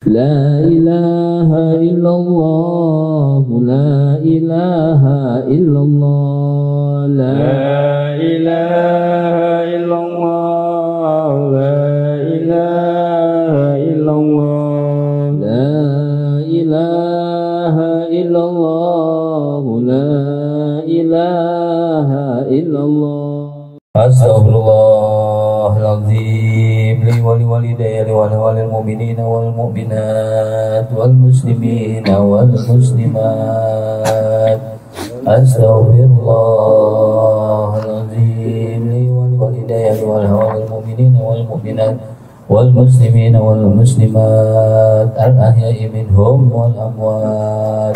لا إله إلا الله لا إله إلا الله لا إله إلا الله لا إله إلا الله لا إله إلا الله لا إله إلا الله Astaghfirullahaladzim li wali walidayya li wali walil mu'minina wal mu'minat wal muslimina wal muslimat. Astaghfirullahaladzim li wali walidayya li wali walil mu'minina wal mu'minat wal muslimina wal muslimat al ahya'i minhum wal amwat.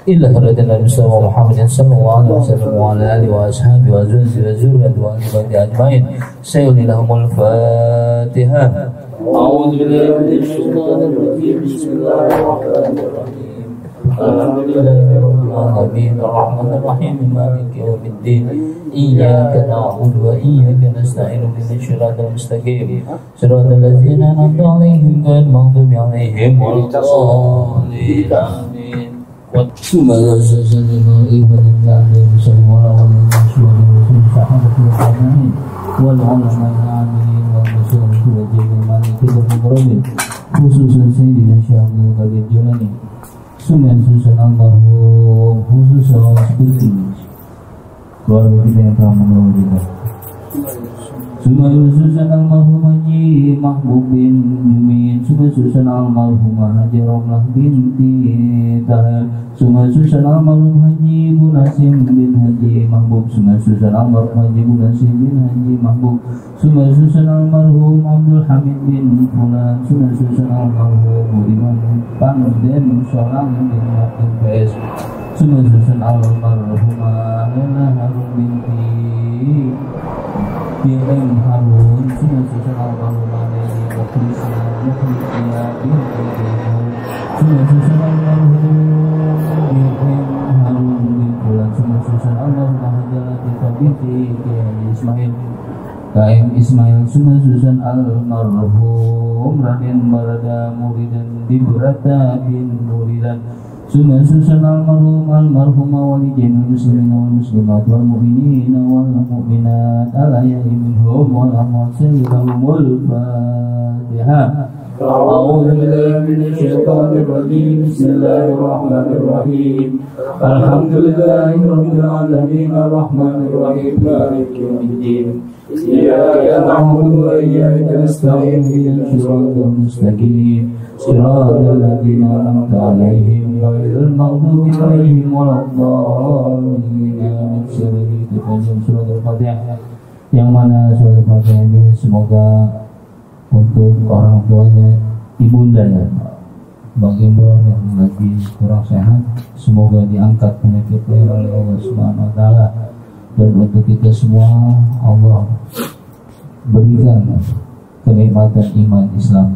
إلا هردنا المسلم محمد صلى الله عليه وسلم وعلى آله وأصحابه وزوجه وزوجته وأزواجه أجمعين. سيولي لهم الفاتحة. أعوذ بالله من الشيطان الرجيم. بسم الله الرحمن الرحيم. الحمد لله رب العالمين الرحمن الرحيم مالك يوم الدين إياك نعبد وإياك نستعين اهدنا الصراط المستقيم صراط الذين أنعمت عليهم غير المغضوب عليهم ولا الضالين آمين. Summa sallallahu alaihi wa sallam wal ulama al-amilin wal masyayikh wa jami'il maliki wal mukarramin khususan Sayyidina Syekh Abdul Qadir Jilani sunan susun almarhum khususan seperti keluarga kita yang telah menolong kita. Summa susun almarhum Haji Mahbub bin Jumin, summa susun almarhum Haji Romlah binti Tahir, summa susun almarhum Haji Munasim bin Haji Mahbub, summa susun almarhum Haji Munasim bin Haji Mahbub, summa susun almarhum Abdul Hamid bin Fulan, summa susun almarhum Budiman Panden Solang bin Abdul Faiz, summa susun almarhum Lena Harun binti Bi'im Harun, summa susun almarhum Alaihi Mukhlisya Mukhlisya binti Harun, summa susun almarhum Bi'im Harun bin Fulan, summa susun almarhum Hajalati binti Ismail Kaim Ismail, summa susun almarhum Raden Barada Muridan Dibrata bin Muridan, summa susun almarhum wali jamil muslimin wal muslimat wal mu'minin wal mu'minat al ahya'i minhum wal amwat. Lahumul Fatihah. A'udzu billahi minasy syaithanir rajim. Bismillahir rahim. Alhamdulillahi rabbil alamin arrahmanir rahim maliki yaumiddin. Iyyaka na'budu wa iyyaka nasta'in ihdinas siratal mustaqim siratal ladzina an'amta 'alaihim ghairil maghdubi 'alaihim waladdallin. Surat Al-Fatihah, yang mana surat Al-Fatihah ini semoga untuk orang tuanya, ibundanya, Bang Imron yang lagi kurang sehat, semoga diangkat penyakitnya oleh Allah Subhanahu wa taala, dan untuk kita semua Allah berikan kenikmatan iman Islam.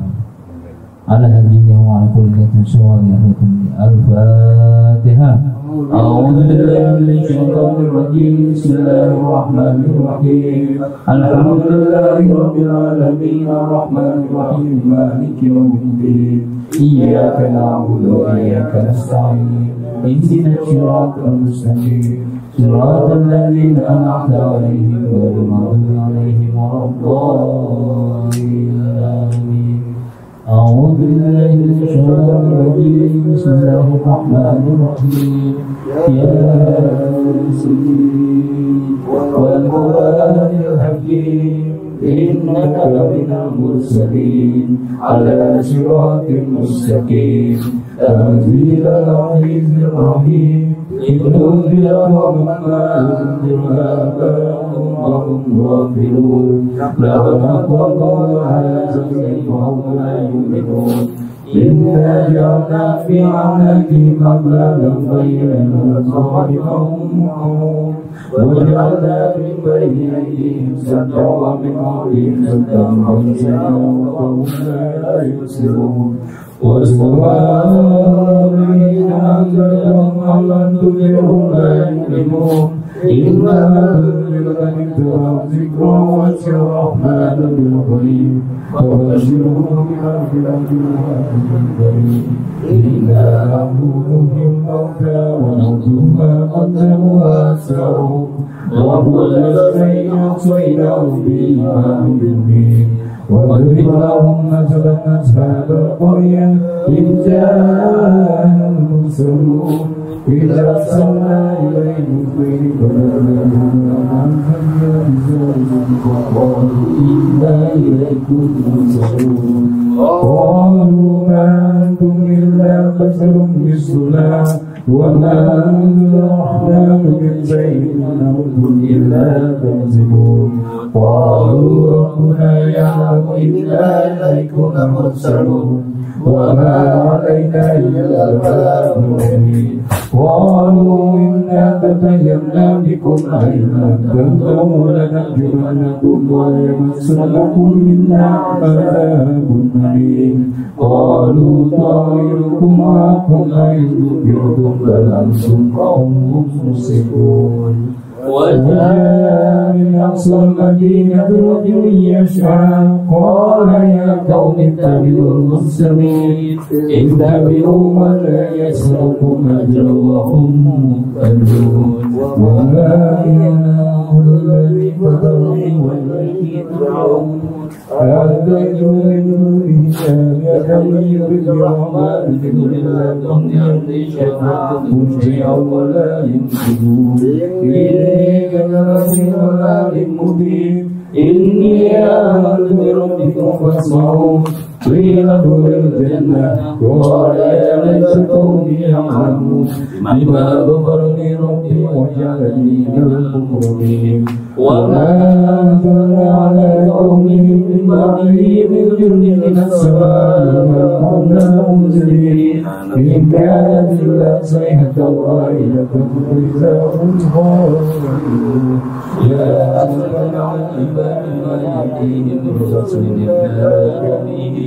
Ala hadhihi wa ala kulli niyatin shalihatin. Al-Fatihah. A'udzu billahi minasy syaithanir rajim. Bismillahir rahim. Alhamdulillahi rabbil alamin arrahmanir rahim maliki yaumiddin. Iyyaka na'budu wa iyyaka nasta'in ihdinas siratal mustaqim siratal ladzina an'amta 'alaihim ghairil maghdubi 'alaihim waladdallin. أعوذ بالله من الشيطان الرجيم. بسم الله الرحمن الرحيم. يا ياسين والقرآن الحكيم إنك من المرسلين على صراط مستقيم تنزيل العزيز الرحيم لتنذر قوما ما أنذر آباءهم وهم غافلون لقد أطلقوا هذا وهم لا يؤمنون إنا جعلنا في أعناقهم أغلالا فإنهم معهم وجعلنا من بين أيديهم سدا ومن خلفهم سدا فأغشيناهم فهم لا يبصرون واضرب لهم مثلا أصحاب القرية إذ جاءهم المرسلون إذ أرسلنا إليهم قالوا إنا إليكم مرسلون قالوا ما أنتم إلا بشر مثلنا وما أنزل الرحمن من شيء إن أنتم إلا تكذبون قالوا ربنا يعلم إنا إليكم لمرسلون وما علينا إلا البلاغ المبين قالوا إنا تطيرنا بكم أن تنتهوا لنرجمنكم ويمسكم منا عذاب أليم قالوا طائركم معكم أئن ذكرتم بل أنتم قوم مسرفون وجاء من أقصى المدينة رجل يسعى قال يا قوم اتبعوا المرسلين اتبعوا من لا يسألكم أجرا وهم مهتدون وما ينال الذي فضلني والذي تدعون أعتقد من دونه آلهة يريد الرحمن بذل الله يمضي شفاعتهم شيئا ولا ينفذون إليك نرسل العليم المبين إني آمنت بربكم فاسمعون قيل ادخل الجنة قال يا ليت قومي يعلمون بما غفر لي ربي وجعلني من المكرمين وما أنزلنا على قومه من بعده من جند من السماء وما كنا منزلين إن كانت إلا صيحة واحدة فإذا هم خالدون يا أسفل عن عباد ما يأتيهم من رسول الله به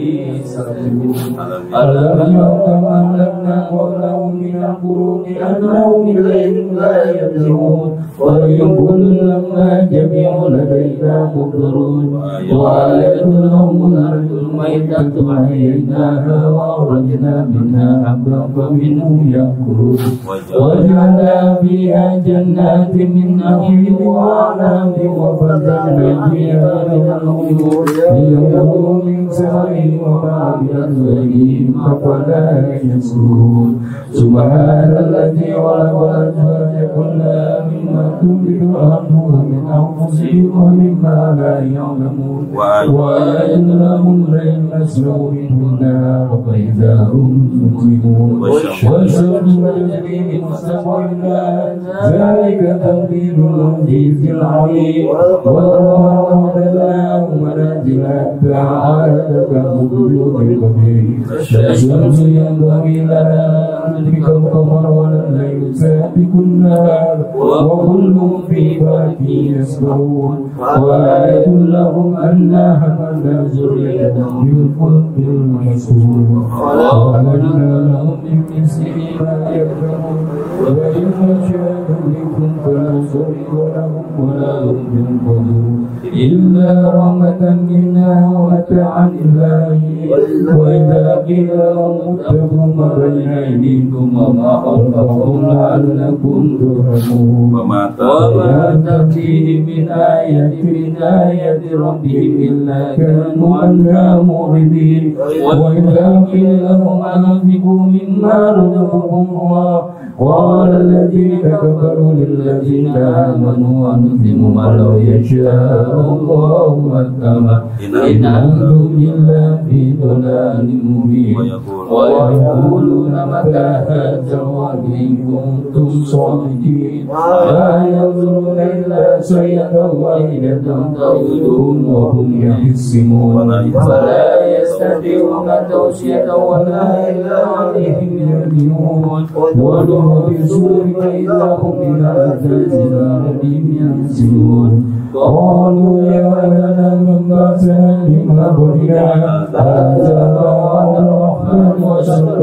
ألم يروا كما أهلكنا قبلهم من القرون أنهم إليهم لا يرجعون وإن كل لما جميع لدينا محضرون وآية لهم الأرض الميتة أحييناها وأخرجنا منها حبا فمنه يأكلون وجعلنا فيها جنات من نخيل وأعناب وفجرنا فيها من العيون ليأكلوا من ثمره وما بأزواجهم أفلا يشكرون سبحان الذي خلق الأزواج كلها مما تنبت الأرض ومن أنفسهم ومما لا يعلمون وآية لهم الليل نسلك منه النار فإذا هم مظلمون والشمس تجري لمستقر ذلك تقدير العزيز العليم والقمر مددناه منازل حتى عاد كالبيوت القدير الشمس ينبغي لها أن تدرك القمر ولا الليل سابق النهار وكل في فلك يسبحون وآية لهم أنا حملنا ذريتهم بالفلك المشحون وخلقنا لهم من مثله ما يركبون وإن نشاء نهلكهم فلا صريخ لهم ولا هم ينقذون إلا رحمة منا ومتاعا إلى حين وإذا قيل لهم اتقوا ما بين أيديكم وما خلفكم لعلكم ترحمون وما تأتيهم من آية من آيات ربهم إلا كانوا عنها معرضين وإذا قيل لهم أنفقوا مما رزقكم الله قال الذين كفروا للذين آمنوا أنفقوا ما لو يشاء الله أكبر إن أنتم إلا في ضلال مبين ويقولون متى هذا الوعد إن كنتم صادقين لا ينظرون إلا صيحة واحدة تأخذهم وهم يخصمون فلا يستطيعون توصية ولا إلى عليهم يرجعون في الزور فإذا هم إلى زلزالهم ينزلون قالوا يا ويلنا من بعثنا من قبرنا هذا ما وعد الرحمن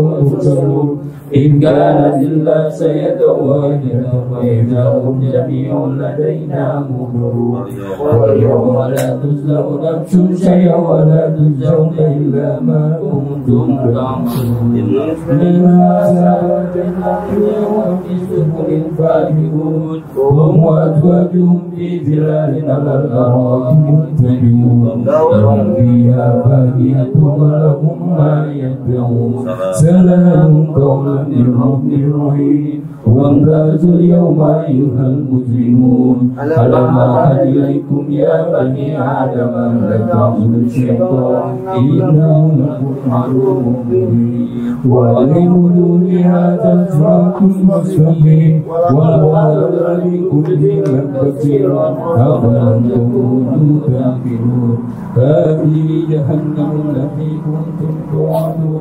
مبصرون إن كانت إلا سيتواجد فإنهم جميع لدينا محضرون واليوم لا تجزون نفس شيئا ولا تجزون إلا ما كنتم تعملون لهذا وجعلنا في سبل فاكهون هم وأزواجهم في ظلال على الأرائك متكئون لهم فيها فاكهة ولهم ما يدعون سلام قولا من رب رحيم وامتازوا اليوم أيها المجرمون ألم أعهد إليكم يا بني آدم أن لا تعبدوا الشيطان إنه لكم عدو مبين وأن اعبدوني هذا صراط مستقيم ولو أن منكم ذكرا كثيرا أفلم تكونوا تعقلون هذه جهنم التي كنتم توعدون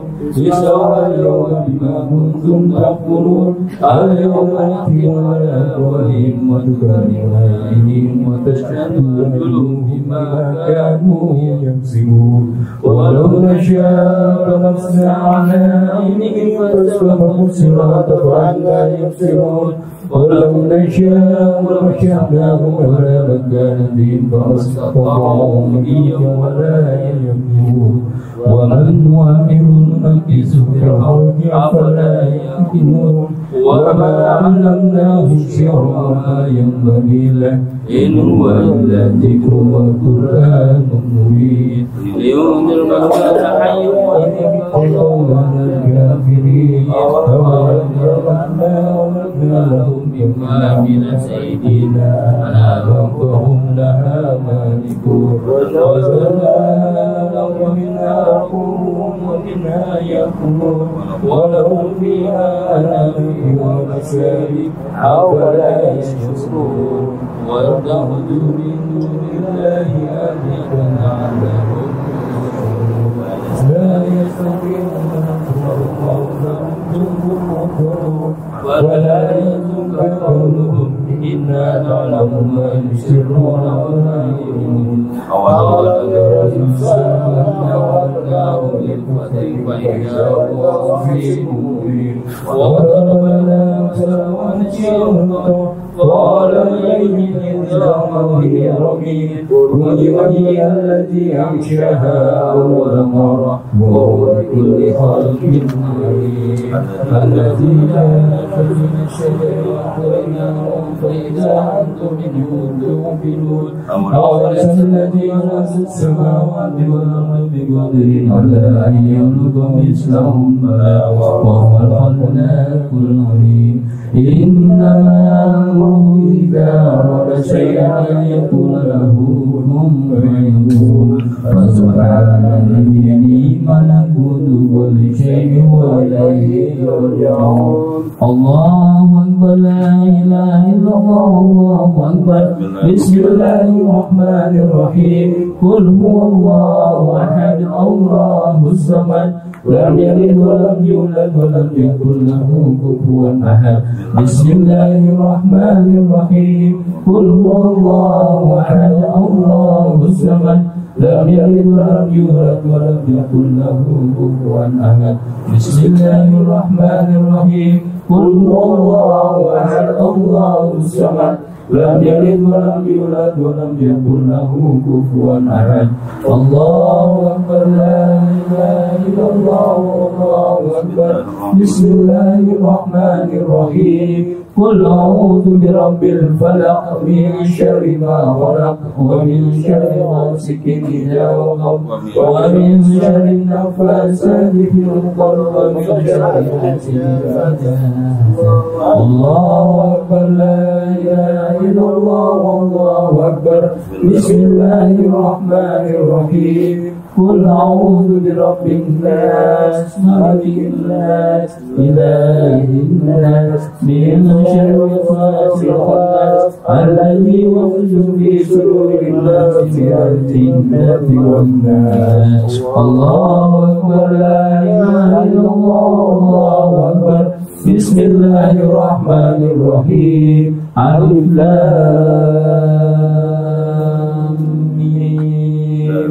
اصلوها اليوم بما كنتم تكفرون اليوم نأتي على أفواههم وتكلم أيديهم وتشهد أرجلهم بما كانوا يكسبون ولو نشاء لمسنا على أعينهم فاستبقوا الصراط فأنى يبصرون ولو نشاء لمسحناهم على مكانتهم فما استطاعوا مضيا ولا يملكون ومن نعمر ننكسه في الخلق أفلا يعقلون وما علمناه الشعر وما ينبغي له إن هو إلا ذكر وقرآن مبين لينذر من كان حيا ويحق قولنا الكافرين أولم يرحمنا ومدنا لهم مما عملت أيدينا أنعاما فهم لها مالكون وزرناها ومنها ركوبهم ومنها يأكلون ولهم فيها أنابيب ومساري أفلا يشكرون واتخذوا من دون الله آلهة لعلهم لا يستطيعون نصرهم ولا يحزنك قولهم إنا نعلم ما يسرون وما يعلنون قال الإنسان والنار للفتح فإذا هو خصيم مبين وضرب لنا مثلا ونسيه قال إليه النظام وهي رميم ولوجه الذي أنشأها أول مرة وهو بكل خلق عليم الذي لا يخرج من الشجر وأخرجناهم فإذا أنتم منه توقنون أوليس الذي خلق السماوات والأرض بقدر على أن يخلق مثلهم وهو الخلاق العليم إنما أمره إذا أراد شيئا أن يقول له كن فيكون فسبحان الذي ملكوت كل شيء وإليه يرجعون الله أكبر لا إله إلا الله الله أكبر بسم الله الرحمن الرحيم قل هو الله أحد الله الصمد لم يلد ولم يولد ولم يكن له كفوا أحد بسم الله الرحمن الرحيم قل هو الله أحد الله الصمد لم يلد ولم يولد ولم يكن له كفوا أحد بسم الله الرحمن الرحيم قل هو الله أحد الله الصمد لم يلد ولم يولد ولم يكن له كفوا أحد الله أكبر لا إله إلا الله الله أكبر بسم الله الرحمن الرحيم قل أعوذ برب الفلق من شر ما خلق ومن شر غاسق إذا وقب ومن شر النفاثات في العقد ومن شر حاسد إذا حسد الله أكبر لا إله إلا الله والله أكبر بسم الله الرحمن الرحيم قل أعوذ برب الناس ملك الناس إله الناس من شر وسواس الخناس الذي يوسوس في صدور الناس من الجنة والناس الله أكبر لا إله إلا الله الله أكبر بسم الله الرحمن الرحيم ألف لام ميم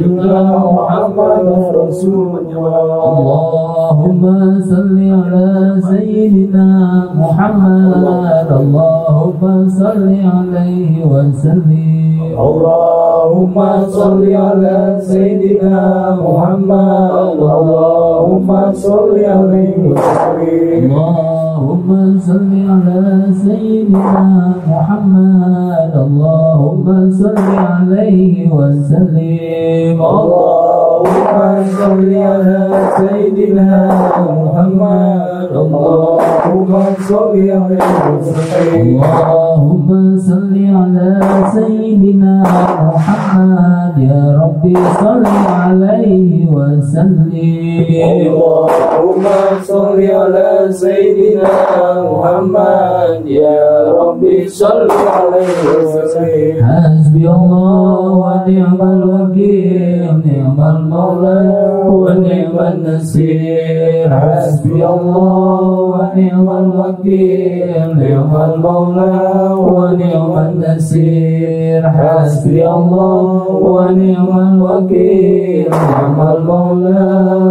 Sayyidina Muhammad Rasulullah. Allahumma salli ala Sayyidina Muhammad. Allahumma salli alaihi wa sallim. Allahumma salli ala Sayyidina Muhammad. Allahumma salli alaihi wa sallim. Allahumma salli ala Sayyidina Muhammad. Allahumma salli alaihi wa sallim. Allahumma salli ala Sayyidina Muhammad. Allahumma salli alaihi wa sallim. Allahumma salli ala Sayyidina Muhammad. Ya Rabbi salli alaihi wa sallim. Allahumma salli ala Sayyidina Muhammad. Ya Rabbi salli alaihi wa sallim. Hasbi Allah wa ni'mal wakil, ni'mal mawla wa ni'mal nasir. Hasbi Allah wa ni'mal wakil, ni'mal mawla wa ni'mal nasir. Hasbi Allah wa ni'mal wakil, ni'mal mawla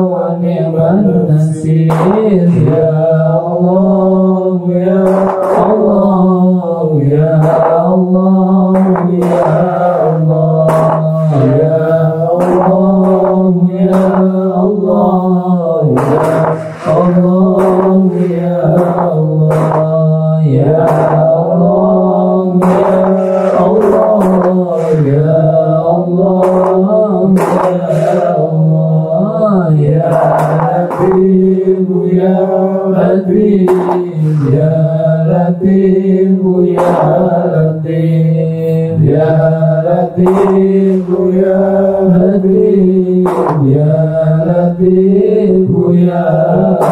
wa ni'mal nasir. Ya Allah, ya Allah, ya Allah, ya Allah, ya Allah, ya Allah, ya Allah, ya Allah, ya Allah, ya Allah, ya Habib, ya Habib, ya Latif, ya Latif, ya Latif, ya Habib, ya Latif, ya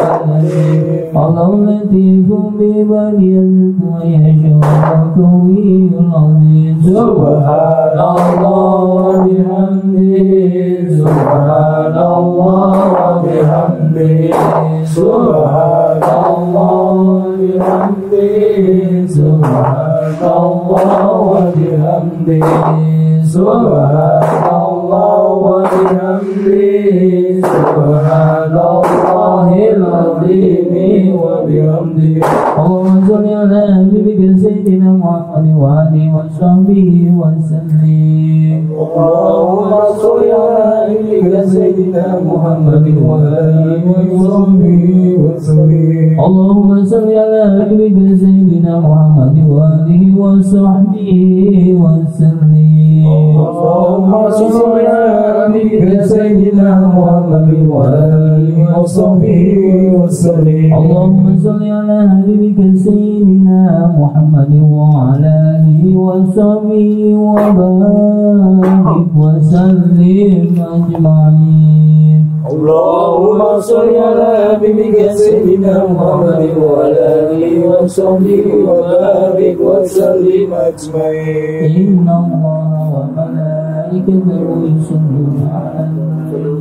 Latif. Allah Latif biman yazid wa yasha'u qawiyul azim. Subhanallah wa bihamdihi, subhanallah wa bihamdihi, subhanallah wa bihamdihi, subhanallah wa bihamdihi, subhanallah wa bihamdihi, subhanallahil azim wa bihamdihi. Allahumma shalli ala habibika sayyidina Muhammad wa alihi wa sahbihi wa sallim. Allahumma salli ala habibika sayyidina Muhammad wa alihi wa sahbihi wa sallim. Allahumma salli ala habibika sayyidina Muhammad wa alihi wa sahbihi wa sallim. Allahumma salli ala habibika sayyidina Muhammad wa alihi wa sahbihi wa sallim. Allahumma salli ala habibika sayyidina Muhammad wa ala alihi wa sahbihi wa barik wa sallim ajma'in. Allahumma salli ala habibika sayyidina Muhammad wa ala alihi wa sahbihi wa barik wa sallim ajma'in. Inna Allaha wa malaikatahu yusalluna 'alan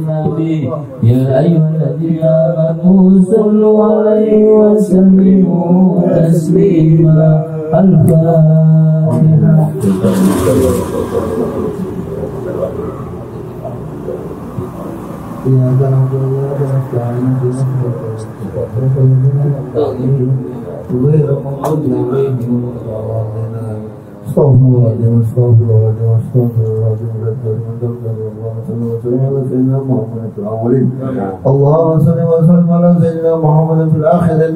nabi ya ayyuhalladzina amanu sallu 'alaihi wa sallimu taslima. Al-Fatihah. إياك نعبد وإياك نستعين غير المغضوب عليهم ولا الضالين. استغفر الله العظيم، استغفر الله العظيم، استغفر الله العظيم. اللهم صل وسلم على سيدنا محمد في الآخرين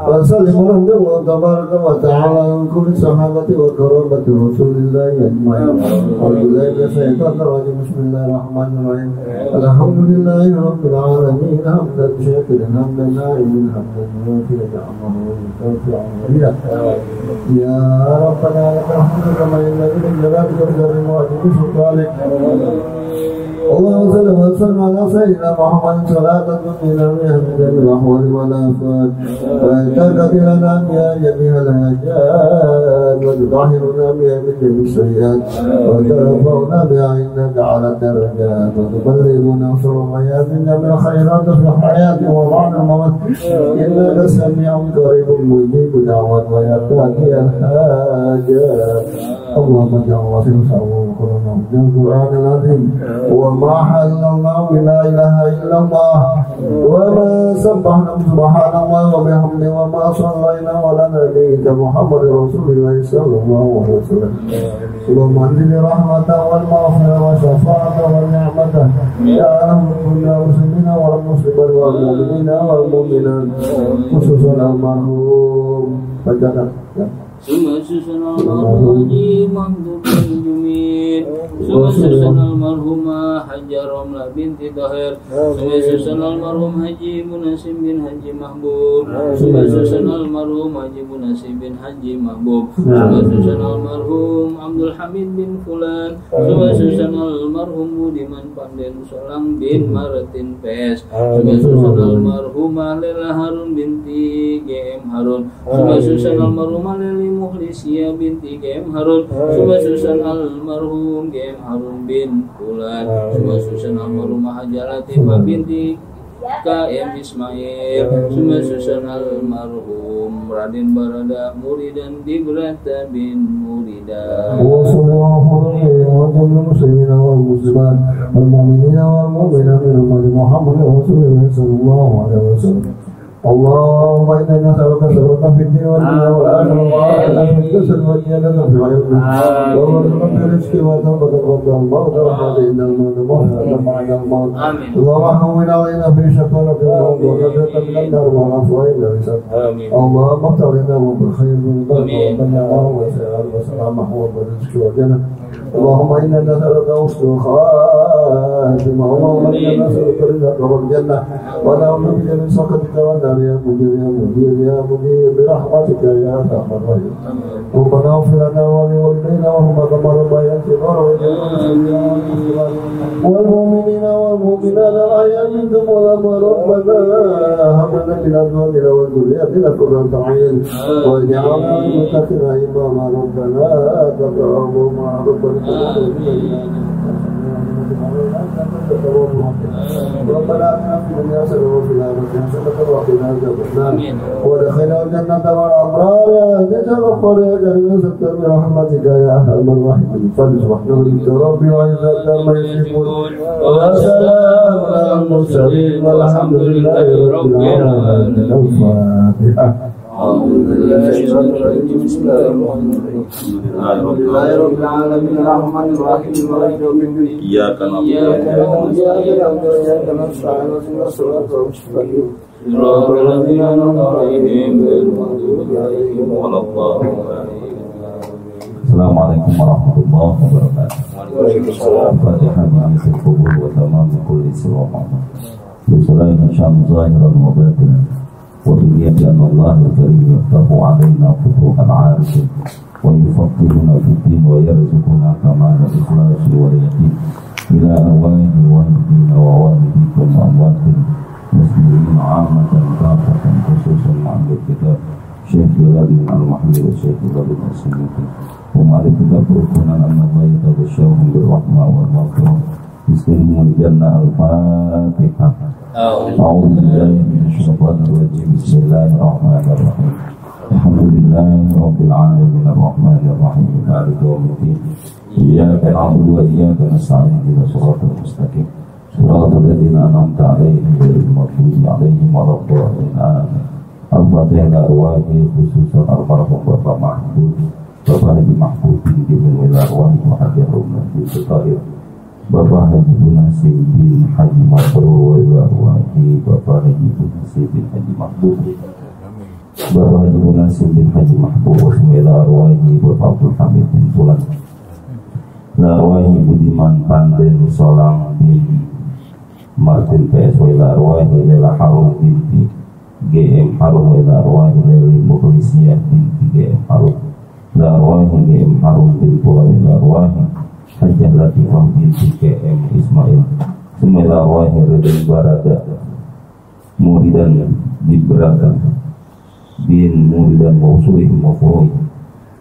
وسلم ورحمه الله تبارك وتعالى عن كل صحابة وكرامة رسول الله أجمعين. أعوذ بالله من الشيطان الرجيم. بسم الله الرحمن الرحيم. الحمد لله رب العالمين حمدا شاكرا حمدا نائما حمدا يوفي نعمه ويستغفر عمرنا. يا ربنا لك الحمد كما ينبغي لجلالك وجلال وعظيم سلطانك. اللهم صل وسلم على سيدنا محمد صلاة تنجينا بها من جميع الأحوال والآفات وتغفر لنا بها جميع الحاجات وتطهرنا بها من جميع السيئات وترفعنا بها عندك على الدرجات وتبلغنا شر الحياة من جميع الخيرات في الحياة وبعد الموت إنك سميع قريب مجيب دعوات ويا قاضي الحاجات. اللهم اجعل وسيلته وقرنا من القرآن العظيم وما حللنا بلا إله إلا الله وما سبحنا سبحان الله وبحمده وما صلينا ولا نبيك محمد رسول الله صلى الله عليه وسلم اللهم انزل رحمة والمغفرة والشفاعة والنعمة يا رب كل المسلمين والمسلمين والمؤمنين والمؤمنات خصوصا المرحوم bacakan ya. Summa susanal marhuji mamdukin jumid Summa susanal marhumah Hajja Romla binti Tahir Summa susanal marhum Haji Munasim bin Haji Mahbub Summa susanal marhum Haji Munasim bin Haji Mahbub Summa susanal marhum Abdul Hamid bin Fulan Summa susanal marhum Budiman Panden Solang bin Maratin Pes Summa susanal marhumah Lela Harun binti GM Harun Summa susanal marhumah Leli Muhlisiyah binti GM Harun Summa susan almarhum GM Harun bin Fulan Summa susan almarhum Hajar Latifah binti KM Ismail Summa susan almarhum Raden Barada Muridan Dibrata bin Murida Wassalamualaikum warahmatullahi wabarakatuh Al-Mu'minina wal-Mu'minat min ummati Muhammad Rasulullah sallallahu alaihi wasallam اللهم إنا نسألك سرك في الدين والدنيا والآخرة وأهلا في الجسد والجنة في العلم وارزقنا برزق وتوبة قبل الموت ورحمة إن الموت مهلا بعد الموت اللهم هون علينا في شقاوة الموت ونجاة من النار والعفو إلا بسر اللهم اختر لنا بالخير والبركة والبناء والسلام والسلامة والرزق والجنة اللهم إنا نسألك حسن الخاتمة اللهم إنا نسألك رضاك والجنة ونعوذ بك من سخطك والنار يا مجير يا مجير يا مجير برحمتك يا أرحم الراحمين ربنا اغفر لنا ولوالدينا وهم كما ينصرون والمؤمنين والمؤمنات الأحياء منكم والأموات ربنا هب لنا من أزواجنا وذرياتنا قرة أعين واجعلنا للمتقين إماما ربنا تقبل مع ربنا ربنا آتنا في الدنيا حسنة وفي الآخرة حسنة وقنا عذاب النار وادخلنا الجنة مع الأبرار يا عزيز الغفار يا كريم ستر برحمتك يا أرحم الراحمين فسبحان ربك رب العزة عما يصفون وسلام على المرسلين والحمد لله رب العالمين الفاتحة بسم الله الرحمن الرحيم الحمد لله رب العالمين الرحمن الرحيم مالك يوم الدين إياك نعبد وإياك نستعين اهدنا الصراط المستقيم صراط الذين أنعمت عليهم غير المغضوب عليهم ولا الضالين Assalamualaikum warahmatullahi wabarakatuh. Waalaikumsalam. Fatihah bi'izil qubur wa tamam kulli sirrah. Bismillahirrahmanirrahim zahiran wa batinan. وبنية أن الله الكريم يفتح علينا فتوح العارف ويفقهنا في الدين ويرزقنا كمال الإخلاص واليقين إلى أرواح والدين ووالديكم وأموات المسلمين عامة كافة خصوصا مع الكتاب شيخ جلال المحلي والشيخ جلال السيوطي ومع الكتاب ركنا أن الله يتغشاهم بالرحمة والمغفرة يسكنهم الجنة الفاتحة أعوذ بالله من الشيطان الرجيم بسم الله الرحمن الرحيم الحمد لله رب العالمين الرحمن الرحيم مالك يوم الدين إياك نعبد وإياك نستعين اهدنا الصراط المستقيم صراط الذين أنعمت عليهم غير المغضوب عليهم ولا الضالين آمين الفاتحة إلى أرواح خصوصا المرحوم Bapak Mahfud Bapak Haji Mahfud bin Wila Arwah Haji Rumah bin Tahir Bapak Haji Munasim bin Haji Mabrur wa Arwahi Bapak Haji Munasim bin Haji Mahbub Bapak Haji Munasim bin Haji Mahbub wa Arwahi Bapak Abdul Hamid bin Fulan la Arwahi Budiman Panden Solang bin Martin PS wa Arwahi Lela Harun binti GM Harun wa Arwahi Leli Muhlisiyah binti GM Harun la Arwahi GM Harun bin Fulan wa Arwahi Hajjah Latifah binti KM Ismail Sumela Wahir dan Barada Muridan Dibraka bin Muridan Mausulih Maufuhi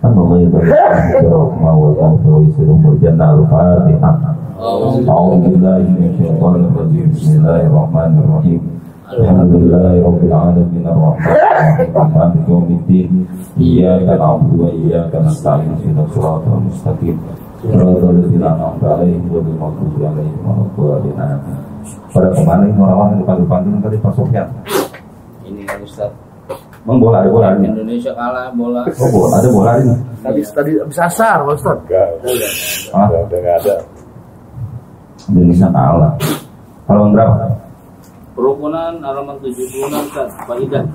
Allah yadallahu birahmah wal maghfirah yisirum berjannah al-fatihah A'udzubillahi minasyaitonir rajim Bismillahirrahmanirrahim Alhamdulillahirabbil alamin arrahmanirrahim maliki yaumiddin iyyaka na'budu wa iyyaka nasta'in ihdinas siratal mustaqim siratal ladzina an'amta 'alaihim ghairil maghdubi 'alaihim waladdallin. Pada kemarin orang-orang di Pandu tadi Pak Sofyan. Ini kan Ustaz. Bang bola ada bola ini. Indonesia kalah bola. Oh, bola ada bola ini. Tadi habis asar, Pak Ustaz. Udah enggak ada. Indonesia kalah. Kalau berapa? Kerukunan halaman 76 Ustaz. Pak Ida.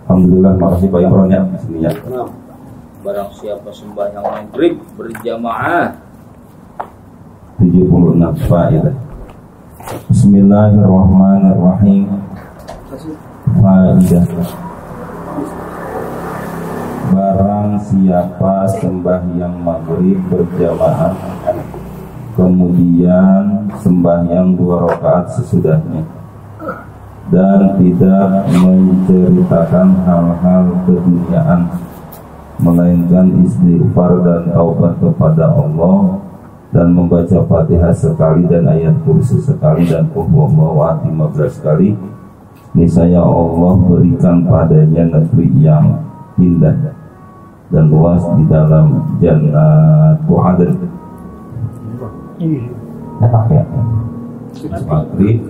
Alhamdulillah, makasih Pak Imron ya sini ya. Barang siapa sembahyang maghrib berjamaah 76 faedah. Bismillahirrahmanirrahim. Faedah. Barang siapa sembahyang maghrib berjamaah kemudian sembahyang 2 rakaat sesudahnya dan tidak menceritakan hal-hal keduniaan melainkan istighfar dan taubat kepada Allah dan membaca Fatihah sekali dan ayat kursi sekali dan Qul huwallahu 15 kali, niscaya Allah berikan padanya negeri yang indah dan luas di dalam Jannatul Adn. Ya pakai maghrib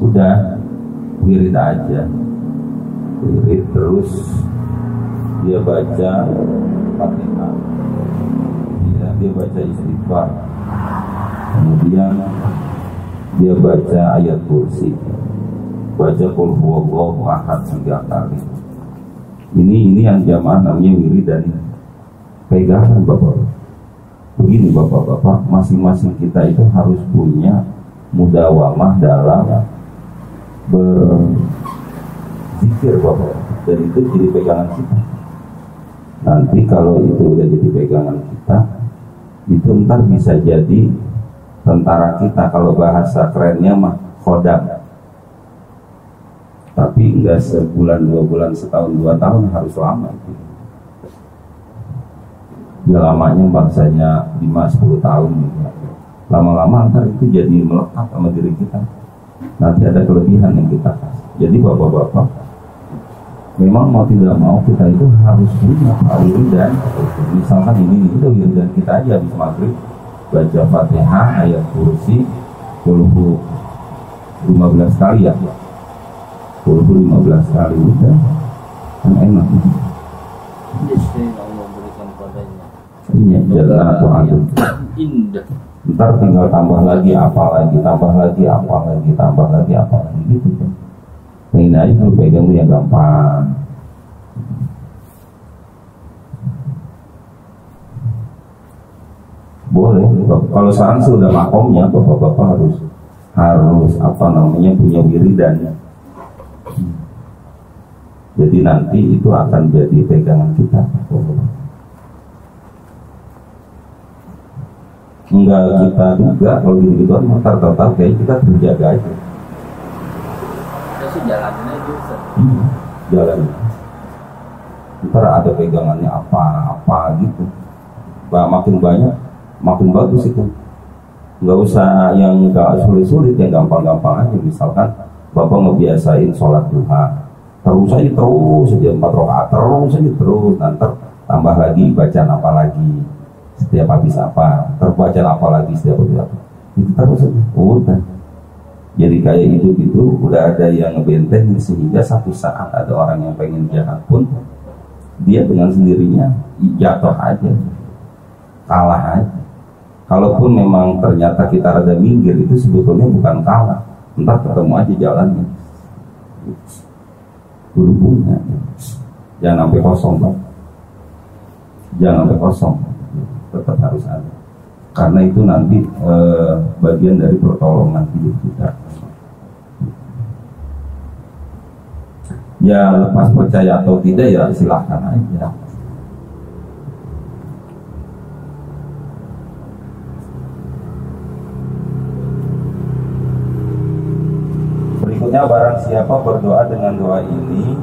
udah wirid aja, wirid terus dia baca Fatihah, dia baca istighfar, kemudian dia baca ayat kursi, baca Qul huwallahu ahad 3 kali. Ini yang jamaah namanya wirid dan pegangan Bapak. Begini Bapak-bapak, masing-masing kita itu harus punya mudawamah dalam berzikir Bapak, dan itu jadi pegangan kita. Nanti kalau itu udah jadi pegangan kita, itu ntar bisa jadi tentara kita, kalau bahasa kerennya mah khodam. Tapi enggak sebulan, 2 bulan, setahun, 2 tahun, harus lama gitu. Ya lamanya bangsanya 5-10 tahun gitu. Lama-lama ntar itu jadi melekat sama diri kita. Nanti ada kelebihan yang kita kasih. Jadi bapak-bapak, memang mau tidak mau kita itu harus punya wiridan. Misalkan ini udah wiridan kita aja habis maghrib, baca Fatihah, ayat kursi, Qul 15 kali ya. Qul 15 kali udah kan enak. Allah berikan padanya. Iya, Jannatul Adn. Indah. Ntar tinggal tambah lagi apa lagi, tambah lagi apa lagi, tambah lagi apa lagi gitu kan. Pengen aja kalau pegang tuh yang gampang. Boleh, kalau sekarang sudah makomnya, bapak-bapak harus apa namanya punya wiridan. Jadi nanti itu akan jadi pegangan kita. Enggak kita juga kalau gitu kan motor kayak kita terjaga aja. Kita sih jalanin aja Ustaz. Jalan. Ntar ada pegangannya apa gitu. Makin banyak, makin bagus itu. Nggak usah yang nggak sulit-sulit, yang gampang-gampang aja. Misalkan bapak ngebiasain sholat duha, terus aja 4 rakaat, terus nanti tambah lagi bacaan apa lagi. Setiap habis apa, terbaca apa lagi setiap habis apa, itu terus udah. Jadi kayak hidup itu udah ada yang ngebenteng, sehingga satu saat ada orang yang pengen jahat pun dia dengan sendirinya jatuh aja, kalah aja. Kalaupun memang ternyata kita rada minggir, itu sebetulnya bukan kalah, ntar ketemu aja jalannya. Buru-burunya, jangan sampai kosong Pak, jangan sampai kosong. Tetap harus ada, karena itu nanti bagian dari pertolongan hidup kita. Ya lepas percaya atau tidak ya silahkan aja. Berikutnya, barang siapa berdoa dengan doa ini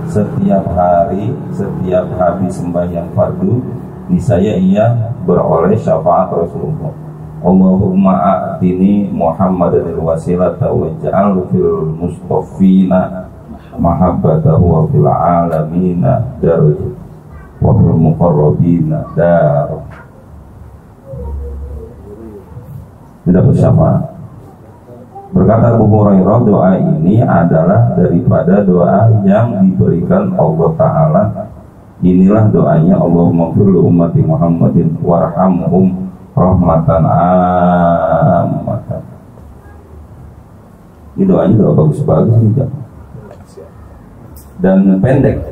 setiap hari, setiap habis sembahyang fardu, niscaya ia beroleh syafaat Rasulullah. Allahumma a'tini Muhammadan al-wasilata waj'al fil mustafina mahabbatahu wa fil alamina darajat wa fil muqarrabina dar. Tidak bersyafaat. Berkata Abu Hurairah, doa ini adalah daripada doa yang diberikan Allah Ta'ala. Inilah doanya, Allahumma fir li ummati Muhammadin warhamhum rahmatan ammatan. Ini doanya doa bagus-bagus juga. Dan pendek.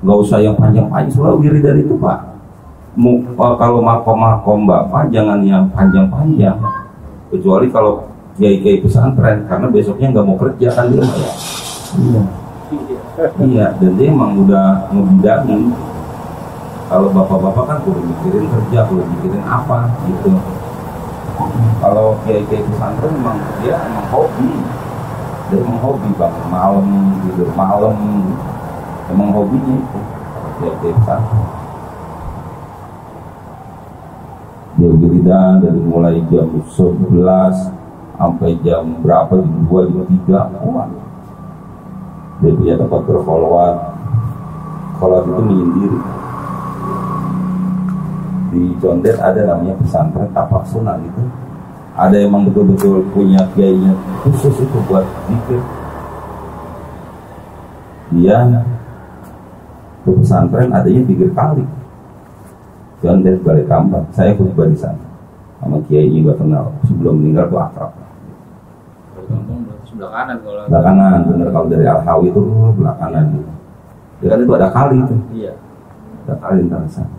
Gak usah yang panjang-panjang, selalu diri dari itu Pak. Kalau makom Bapak jangan yang panjang-panjang. Kecuali kalau kiai-kiai pesantren, karena besoknya nggak mau kerja kan dia ya. Iya, dan dia emang udah ngebidangin. Kalau bapak-bapak kan perlu mikirin kerja, perlu mikirin apa gitu. Kalau kiai-kiai pesantren emang dia emang hobi. Dia emang hobi bangun malam, tidur malam. Emang hobinya itu. Kiai-kiai pesantren. Dia wiridan dari mulai jam 11 sampai jam berapa, jam 2, jam 3. Dia punya tempat berkholwat. Kholwat itu menyendiri. Di Condet ada namanya pesantren tapak sunan itu. Ada emang betul-betul punya kiainya khusus itu buat zikir. Dia ke pesantren adanya pinggir kali. Condet Balai Kambang, saya khutbah di sana. Sama kiai juga kenal, sebelum meninggal tuh akrab. Sebelah kanan kalau. Sebelah kanan, bener, kalau dari Al-Hawi itu sebelah kanan gitu. Ya kan itu ada kali itu. Iya. Ada kali di sana.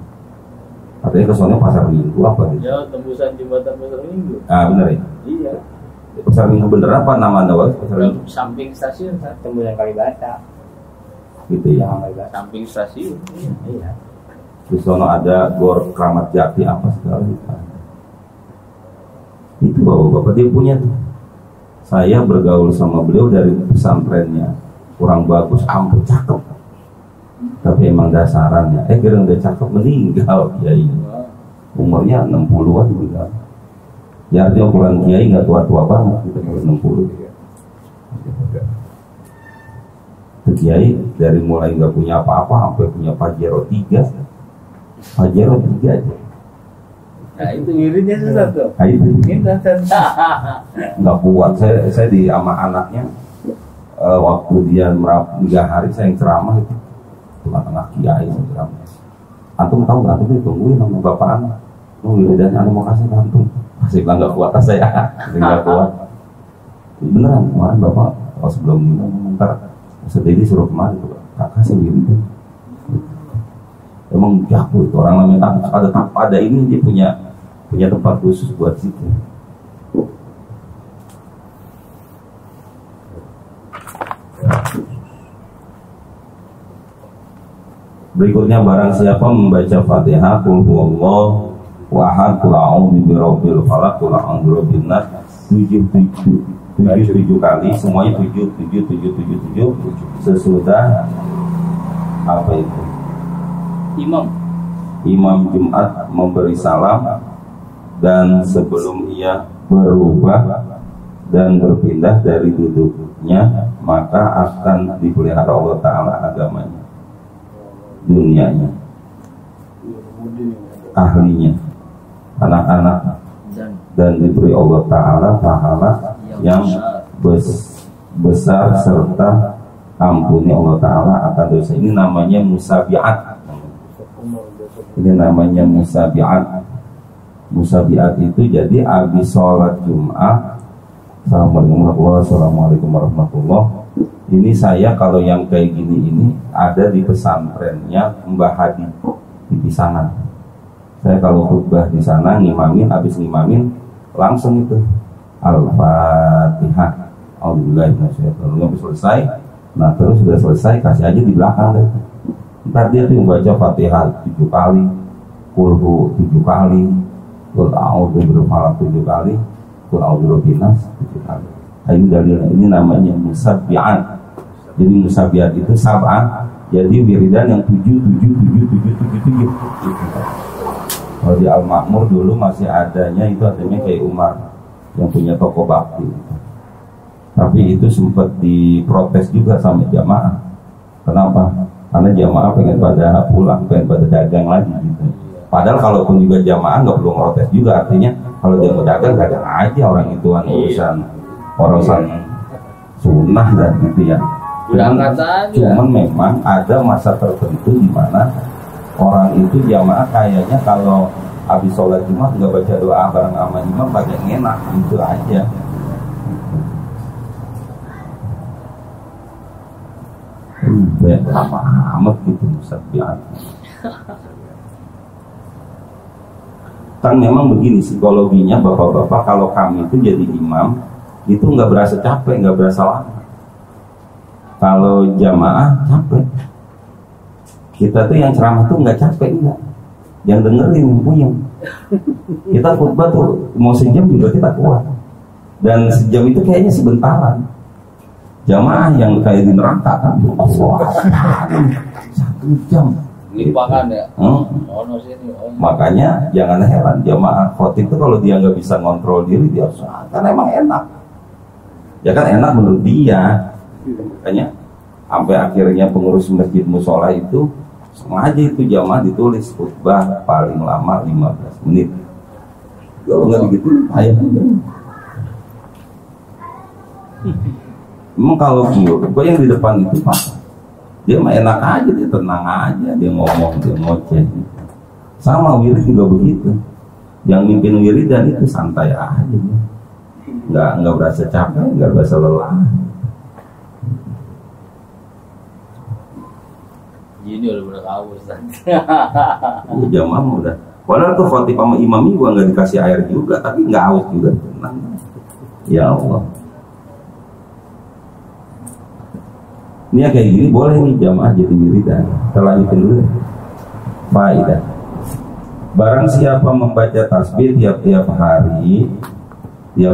Katanya kesono pasar Minggu apa gitu. Ya, tembusan jembatan pasar Minggu. Ah bener ya. Iya. Pasar Minggu bener apa nama anda Wal? Pasar Minggu. Samping stasiun, tembusan Kalibata. Gitu ya. Samping stasiun. Iya. Di sana ada Gor Kramat Jati apa segala gitu. Itu bapak-bapak dia punya tuh. Saya bergaul sama beliau dari pesantrennya kurang bagus, ampun cakep. Tapi emang dasarannya, kira udah cakep meninggal kiai. Umurnya 60-an meninggal. Ya artinya ukuran kiai nggak tua-tua banget, kita 60. Kiai dari mulai nggak punya apa-apa sampai punya Pajero 3. Pajero 3 aja. Nah itu wiridnya susah tuh. Nah, itu Nggak kuat. Saya di sama anaknya waktu dia 3 hari saya yang ceramah itu tengah-tengah kiai saya ceramah. Antum tahu nggak? Antum ditungguin sama bapak anak. Wiridannya anu mau kasih antum. Masih bilang nggak kuat saya. Nggak kuat. Beneran kemarin bapak kalau sebelum ini ntar sedih suruh kemarin tuh kakak saya wiridan. Emang jago itu orang namanya ada ini dia punya tempat khusus buat zikir. Berikutnya barang siapa membaca Fatihah qul huwallahu ahad qul a'udzu birabbil falaq qul a'udzu birabbin nas 7 kali, semuanya 7 sesudah apa itu? Imam Jumat memberi salam dan sebelum ia berubah dan berpindah dari duduknya, maka akan dipelihara Allah Ta'ala agamanya, dunianya, ahlinya, anak-anak, dan diberi Allah Ta'ala pahala yang besar serta ampuni Allah Ta'ala akan dosa. Ini namanya musabiat. Ini namanya musabiat. Musabiat itu jadi habis sholat Jumat, Assalamualaikum warahmatullahi. Ini saya kalau yang kayak gini ini ada di pesantrennya Mbah Hadi di Pisangan. Saya kalau khutbah di sana ngimamin, habis ngimamin langsung itu Al-Fatihah. Alhamdulillah habis selesai. Nah terus sudah selesai kasih aja di belakang deh. Ntar dia tuh membaca Fatihah 7 kali, Qul 7 kali, Qul a'udzu birabbil falaq 7 kali, Qul a'udzu birabbin nas 7 kali. Nah, ini dalilnya, ini namanya musabiat. Jadi musabiat itu sab'ah, jadi wiridan yang 7. Kalau di Al-Makmur dulu masih adanya itu artinya kayak Umar yang punya toko bakti. Tapi itu sempat diprotes juga sama jamaah. Kenapa? Karena jamaah pengen pada pulang, pengen pada dagang lagi gitu. Padahal kalaupun juga jamaah nggak perlu protes juga, artinya kalau dia mau dagang aja, orang itu urusan sunnah dan gitu ya. Cuman memang ada masa tertentu di mana orang itu jamaah kayaknya kalau habis sholat Jumat nggak baca doa bareng sama imam paling enak, gitu aja. Lama amat gitu Ustaz bilang. Kan memang begini psikologinya bapak-bapak, kalau kami itu jadi imam itu nggak berasa capek, nggak berasa lama. Kalau jamaah capek. Kita tuh yang ceramah tuh nggak capek, enggak. Yang dengerin puyeng. Kita khutbah tuh mau sejam juga kita kuat. Dan sejam itu kayaknya sebentaran. Jamaah yang kayak di neraka kan 1 jam. Limpahan ya. Makanya jangan heran jamaah khotib itu kalau dia nggak bisa ngontrol diri, dia kan emang enak. Ya kan enak menurut dia. Makanya sampai akhirnya pengurus masjid musola itu sengaja itu jamaah ditulis khutbah paling lama 15 menit. Kalau nggak begitu, ayah. Emang kalau gue yang di depan itu Pak, dia mah enak aja, dia tenang aja, dia ngomong, dia ngoceh. Sama wirid juga begitu. Yang mimpin wiridan itu santai aja, nggak berasa capek, nggak berasa lelah. Ini udah bener haus. Jamaah udah. Padahal tuh khotib sama imam gua nggak dikasih air juga, tapi nggak haus juga, tenang. Ya Allah. Ini kayak gini boleh nih jamaah jadi wiridan. Kita lanjutin dulu. Faedah. Barang siapa membaca tasbih tiap-tiap hari 3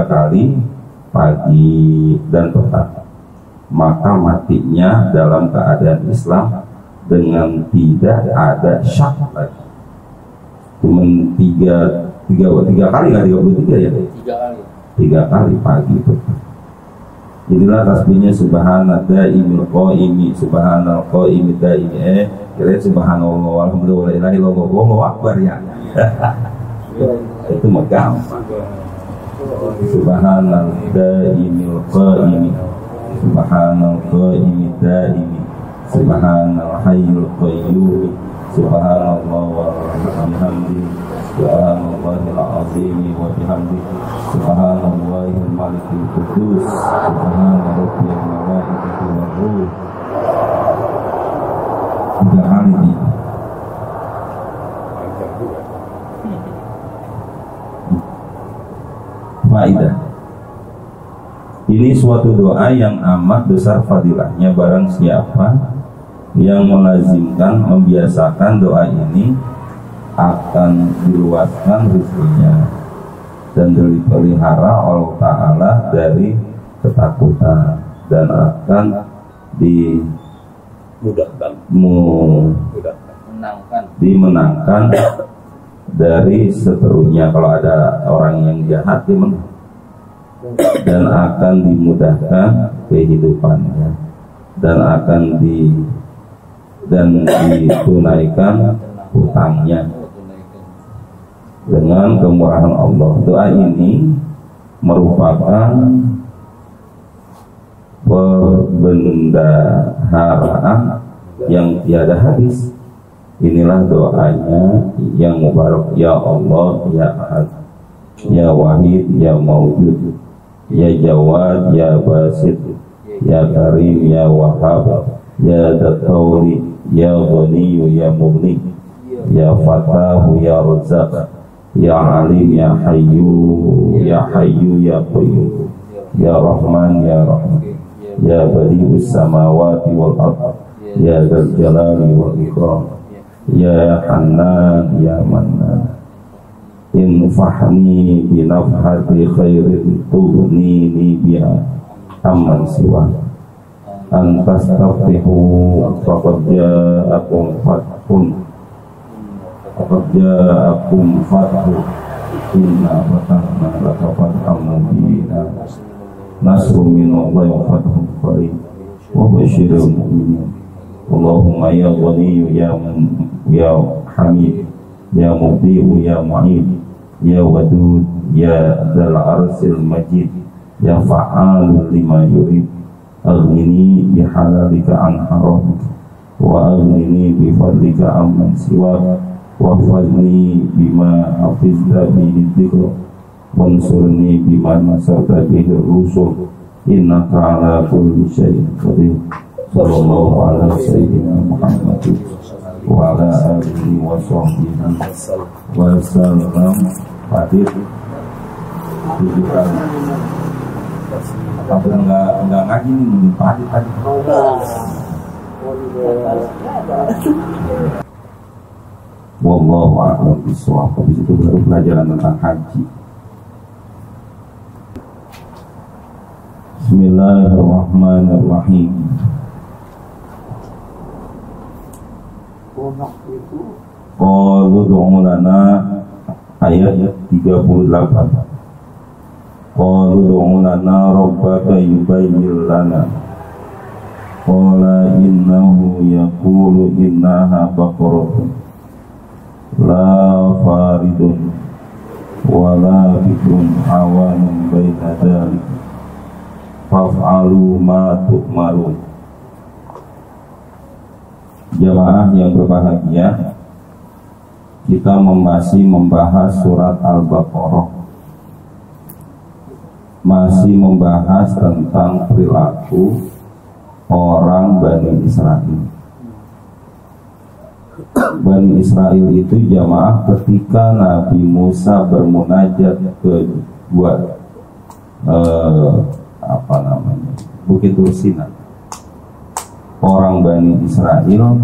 kali pagi dan petang, maka matinya dalam keadaan Islam dengan tidak ada syak lagi. Cuman 3 kali nggak 33 ya? 3 kali pagi petang. Jadilah tasbihnya subhanallah daimil qaimi, subhanal qaimi daimi, kira subhanallah walhamdulillah la ilaha illallah wallahu akbar ya. Itu mah gampang. Subhanal daimil qaimi, subhanal qaimi daimi, subhanal hayyul qayyum, subhanallah wa bihamdihi, subhanallahil azim wa bihamdihi, subhanallahil malikil qudus, subhana rabbiyal malaikatu war ruh. 3 kali ini. Faedah. Ini suatu doa yang amat besar fadilahnya. Barang siapa yang melazimkan, membiasakan doa ini, akan diluaskan rezekinya dan dipelihara Allah Ta'ala dari ketakutan, dan akan dimenangkan dari seterunya. Kalau ada orang yang jahat, dimenang, dan akan dimudahkan kehidupannya, dan akan ditunaikan hutangnya dengan kemurahan Allah. Doa ini merupakan perbendaharaan yang tiada habis. Inilah doanya yang mubarak. Ya Allah, Ya Ahad, Ya Wahid, Ya Mawjud, Ya Jawad, Ya Basit, Ya Karim, Ya Wahhab, Ya Datawli, Ya Ghani, Ya Mughni, Ya Fatahu, Ya Razzaq, Ya Alim, Ya Hayyu, Ya Hayyu, Ya Qayyum, Ya Rahman, Ya Rahim, Ya Badi'us Samawati wal Ardh, Ya Dzal Jalali wal Ikram, Ya Hannan, Ya Mannan. Infahni binafhati khairin tughnini biha amman siwa. Antastaftihu faqad ja'akum fathun Qad ja'akum fathu inna fatahna laka fathan mubina nasrun minallahi wa fathun qarib wa basyiril mu'minin. Allahumma ya Ghani ya Hamid ya Mubdi'u ya Mu'id ya Wadud ya Dzal Arsyil Majid ya Fa'alu lima yurid. Aghnini bihalalika an haramika wa aghnini bifadlika amman siwak wahfazni bima hafizta bihi dzikra wansurni bima nasarta bihi rusul innaka ala kulli syai'in qadir. Sallallahu ala sayyidina Muhammad wa ala alihi wa sahbihi wa sallam. Hadir tujuan apa enggak ngaji nih tadi. Wallahu a'lam bishawab. Habis itu baru pelajaran tentang haji. Bismillahirrahmanirrahim. Qalu du'u lana ayat 38. Qalu du'u lana rabbaka yubayyin lana. Qala innahu yaqulu innaha baqaratun la faridun wa la bikrun awanun baina dzalik faf'alu ma tu'marun. Jamaah yang berbahagia, kita masih membahas surat Al-Baqarah, masih membahas tentang perilaku orang Bani Israel. Bani Israel itu jamaah ketika Nabi Musa bermunajat ke Bukit Tursina, orang Bani Israel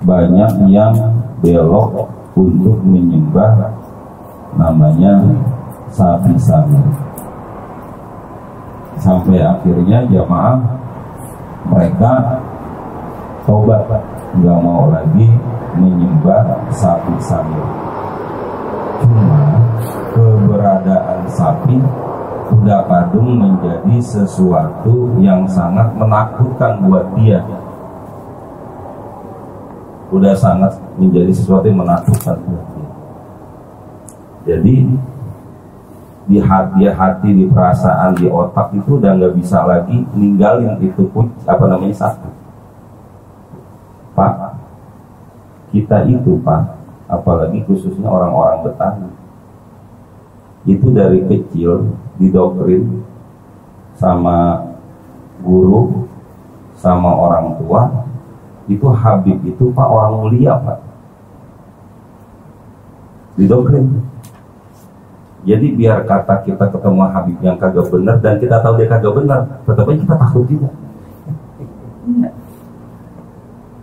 banyak yang belok untuk menyembah namanya sapi-sapi. Sampai akhirnya jamaah mereka tobat, nggak mau lagi menyembah sapi-sapi. Cuma keberadaan sapi udah kadung menjadi sesuatu yang sangat menakutkan buat dia. Udah sangat menjadi sesuatu yang menakutkan buat dia. Jadi di hati, di perasaan, di otak itu udah nggak bisa lagi ninggalin itu pun sapi. Pak, kita itu Pak, apalagi khususnya orang-orang Betawi, itu dari kecil didoktrin sama guru, sama orang tua, itu Habib itu Pak orang mulia Pak, didoktrin. Jadi biar kata kita ketemu Habib yang kagak benar dan kita tahu dia kagak benar, tetapi kita takut juga.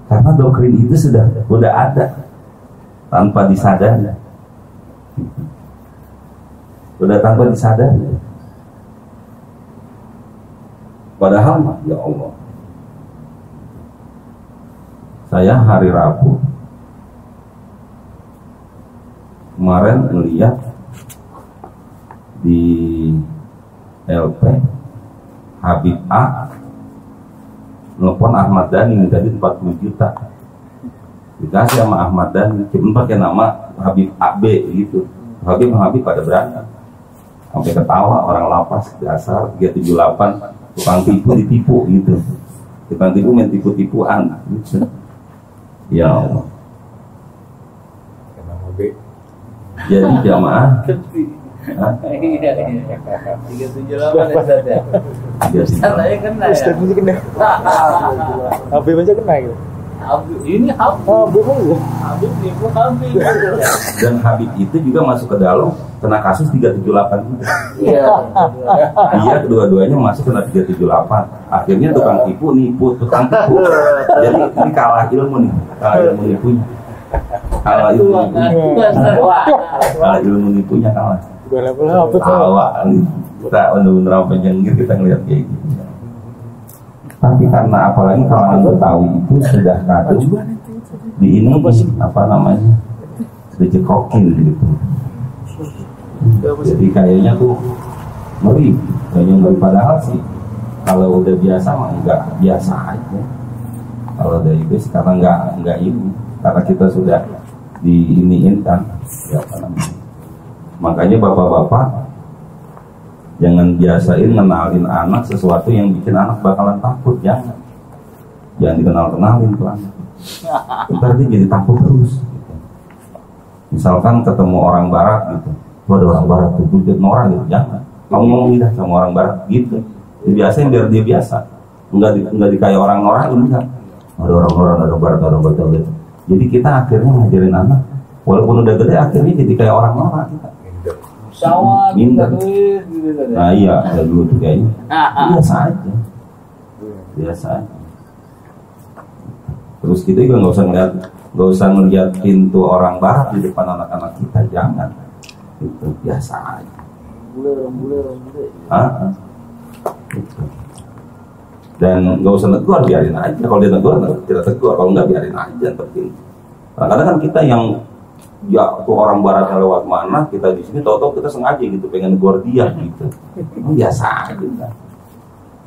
Karena doktrin itu sudah ada tanpa disadari. Sudah tanpa disadari. Padahal ya Allah, saya hari Rabu kemarin melihat di LP Habib A nelfon Ahmad Dhani minta duit 40 juta, dikasih sama Ahmad Dhani, cuma pakai nama Habib AB gitu. Habib pada berantem sampai ketawa orang lapas dasar 378, tukang tipu ditipu gitu, tukang tipu main tipu-tipuan gitu. Ya Allah. Jadi jamaah 378 Ustaz ya. Ustaz saya kena ya. Ustaz mesti kena. Habib aja kena gitu. Ini Habib. Habib nipu Habib. Dan Habib itu juga masuk ke dalam kena kasus 378 juga. Iya. Dia kedua-duanya masuk kena 378. Akhirnya tukang tipu nipu tukang tipu. Jadi ini kalah ilmu nih, kalah ilmu nipunya. Kalah ilmu nipunya kalah. Tawa kita bener-bener penjengir kita ngeliat kayak gitu. Tapi karena apalagi kalangan Betawi itu sudah kadung di ini apa namanya dicekokin gitu. Jadi kayaknya tuh ngeri, padahal sih kalau udah biasa mah enggak biasa aja. Kalau udah itu sekarang enggak ini, karena kita sudah diiniin kan, ya apa namanya. Makanya bapak-bapak jangan biasain ngenalin anak sesuatu yang bikin anak bakalan takut, jangan dikenalin tuh anak. Ntar dia jadi takut terus. Gitu. Misalkan ketemu orang barat gitu, ada orang barat tuh bujuk norak gitu, jangan. Kamu ngomong gitu sama orang barat gitu. Dibiasain biar dia biasa. Enggak dikayak orang norak itu enggak. Ada orang barat gitu. Jadi kita akhirnya ngajarin anak, walaupun udah gede akhirnya jadi kayak orang norak kita. Sawah, minder. Gitu. Nah iya, ada dulu tuh kayaknya. Biasa aja. Terus kita juga nggak usah ngeliat pintu orang barat di depan anak-anak kita, jangan. Itu biasa aja. Bule. Gitu. Dan nggak usah negur, biarin aja. Kalau dia negur, tidak tegur. Kalau nggak, biarin aja. Kadang-kadang kan kita yang ya tuh orang barat yang lewat mana, kita di sini tahu-tahu kita sengaja gitu pengen negur dia gitu. Biasa aja kan.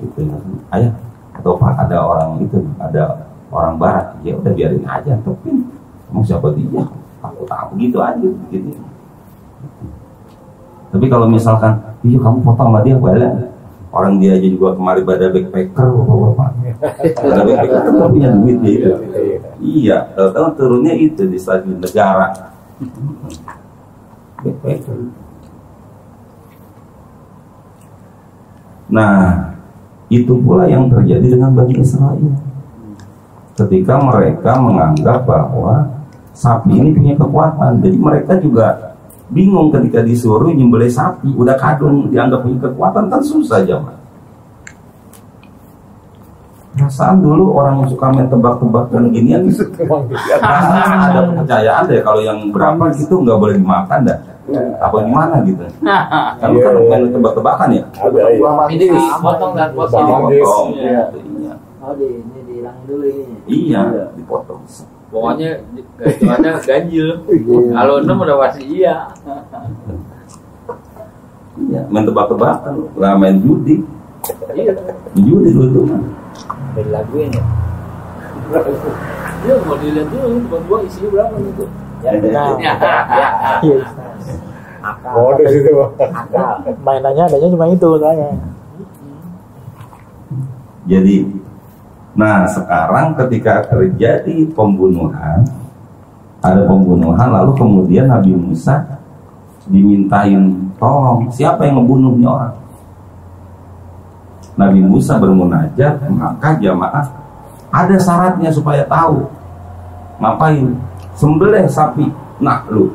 Gitu. Ayah atau Pak, ada orang itu, ada orang barat, ya udah biarin aja. Tapi emang siapa dia? Aku tahu gitu aja gitu. Tapi kalau misalkan, iya kamu foto sama dia, boleh. Orang dia aja juga kemari pada backpacker, bapak-bapak. Ada backpacker kan punya duit dia itu. Iya, tahu turunnya itu di stasiun negara. Backpacker. Nah, itu pula yang terjadi dengan Bani Israel. Ketika mereka menganggap bahwa sapi ini punya kekuatan, jadi mereka juga bingung ketika disuruh nyembelih sapi, udah kadung dianggap punya kekuatan, kan susah zaman. Perasaan dulu orang yang suka main tebak-tebakan ginian, ada kepercayaan deh kalau yang berapa gitu nggak boleh dimakan dah. Apa gimana gitu? Kamu kan main tebak-tebakan ya? Ini potong. Ini dihilang dulu ini. Iya, dipotong. Pokoknya hitungannya ganjil. Kalau 6 udah pasti iya. Iya, main tebak-tebakan, nggak main judi. Iya. Judi dulu tuh. Dari laguin ya. Iya, mau dilihat dulu tempat gua isinya berapa gitu. Ya. Akal. Mainannya adanya cuma itu saya. Jadi, nah sekarang ketika terjadi pembunuhan, ada pembunuhan, lalu kemudian Nabi Musa dimintain tolong, siapa yang ngebunuhnya orang? Nabi Musa bermunajat, maka jamaah ada syaratnya supaya tahu. Ngapain? Sembelih sapi. Nah lu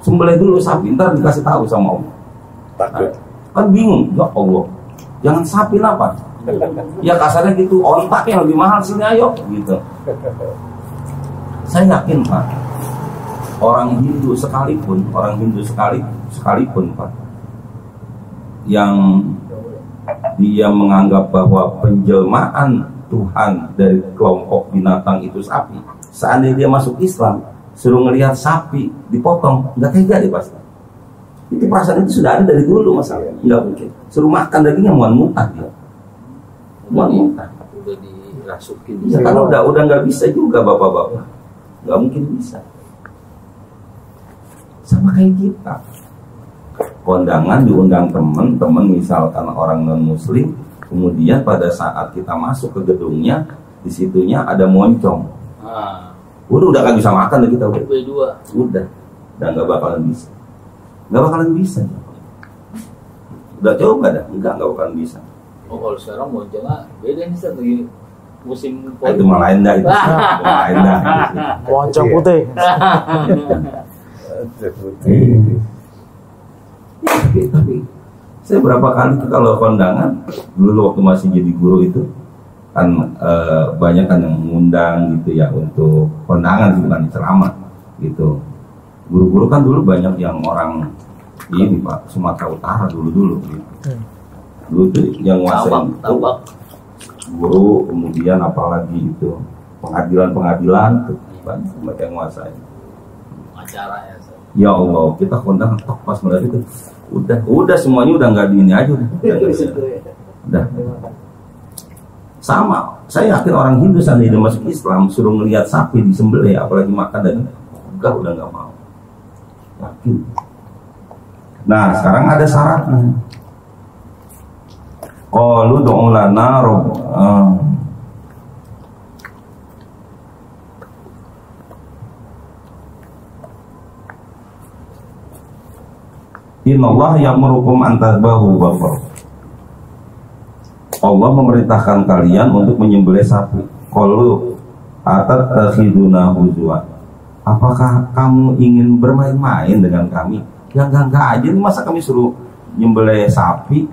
sembelih dulu sapi, ntar dikasih tahu sama Allah. Nah, kan bingung, ya Allah, jangan sapi apa? Ya kasarnya gitu, ontak yang lebih mahal sini ayo gitu. Saya yakin Pak, orang Hindu sekalipun Pak, yang dia menganggap bahwa penjelmaan Tuhan dari kelompok binatang itu sapi, seandainya dia masuk Islam, suruh ngelihat sapi dipotong, nggak tega deh pasti. Itu perasaan itu sudah ada dari dulu masalahnya, nggak mungkin. Suruh makan dagingnya muan-muntah dia. Muan-muntah. Udah dirasukin. Ya kan udah nggak bisa juga bapak-bapak, nggak mungkin bisa. Sama kayak kita. Kondangan diundang teman misalkan orang non-muslim, kemudian pada saat kita masuk ke gedungnya, di situnya ada moncong. Udah nggak bisa makan deh kita udah nggak bakalan bisa. Udah coba dah, nggak bakalan bisa. Oh kalau sekarang moncongnya beda nih lagi musim itu malah lain dah itu. Moncong putih. Tapi saya berapa kali tuh kalau kondangan dulu waktu masih jadi guru itu kan banyak kan yang mengundang gitu ya untuk kondangan gitu kan, ceramah gitu. Guru-guru kan dulu banyak yang orang ini Pak, Sumatera Utara dulu gitu. Dulu tuh yang nguasain itu guru, kemudian apalagi itu pengadilan mereka yang menguasai. Acara ya. Ya Allah, kita kontak tok pas melihat itu, udah semuanya udah nggak di ini aja, udah. Sama, saya yakin orang Hindu seandainya masuk Islam suruh ngelihat sapi disembelih, apalagi makan dan udah nggak mau. Yakin. Nah, sekarang ada syaratnya. Qalu du'u lana rabb. Innallaha ya'murukum an tadhbahu baqar. Allah memerintahkan kalian untuk menyembelih sapi. Qalu atattakhiduna huzwa. Apakah kamu ingin bermain-main dengan kami? Ya enggak aja, masa kami suruh nyembelih sapi?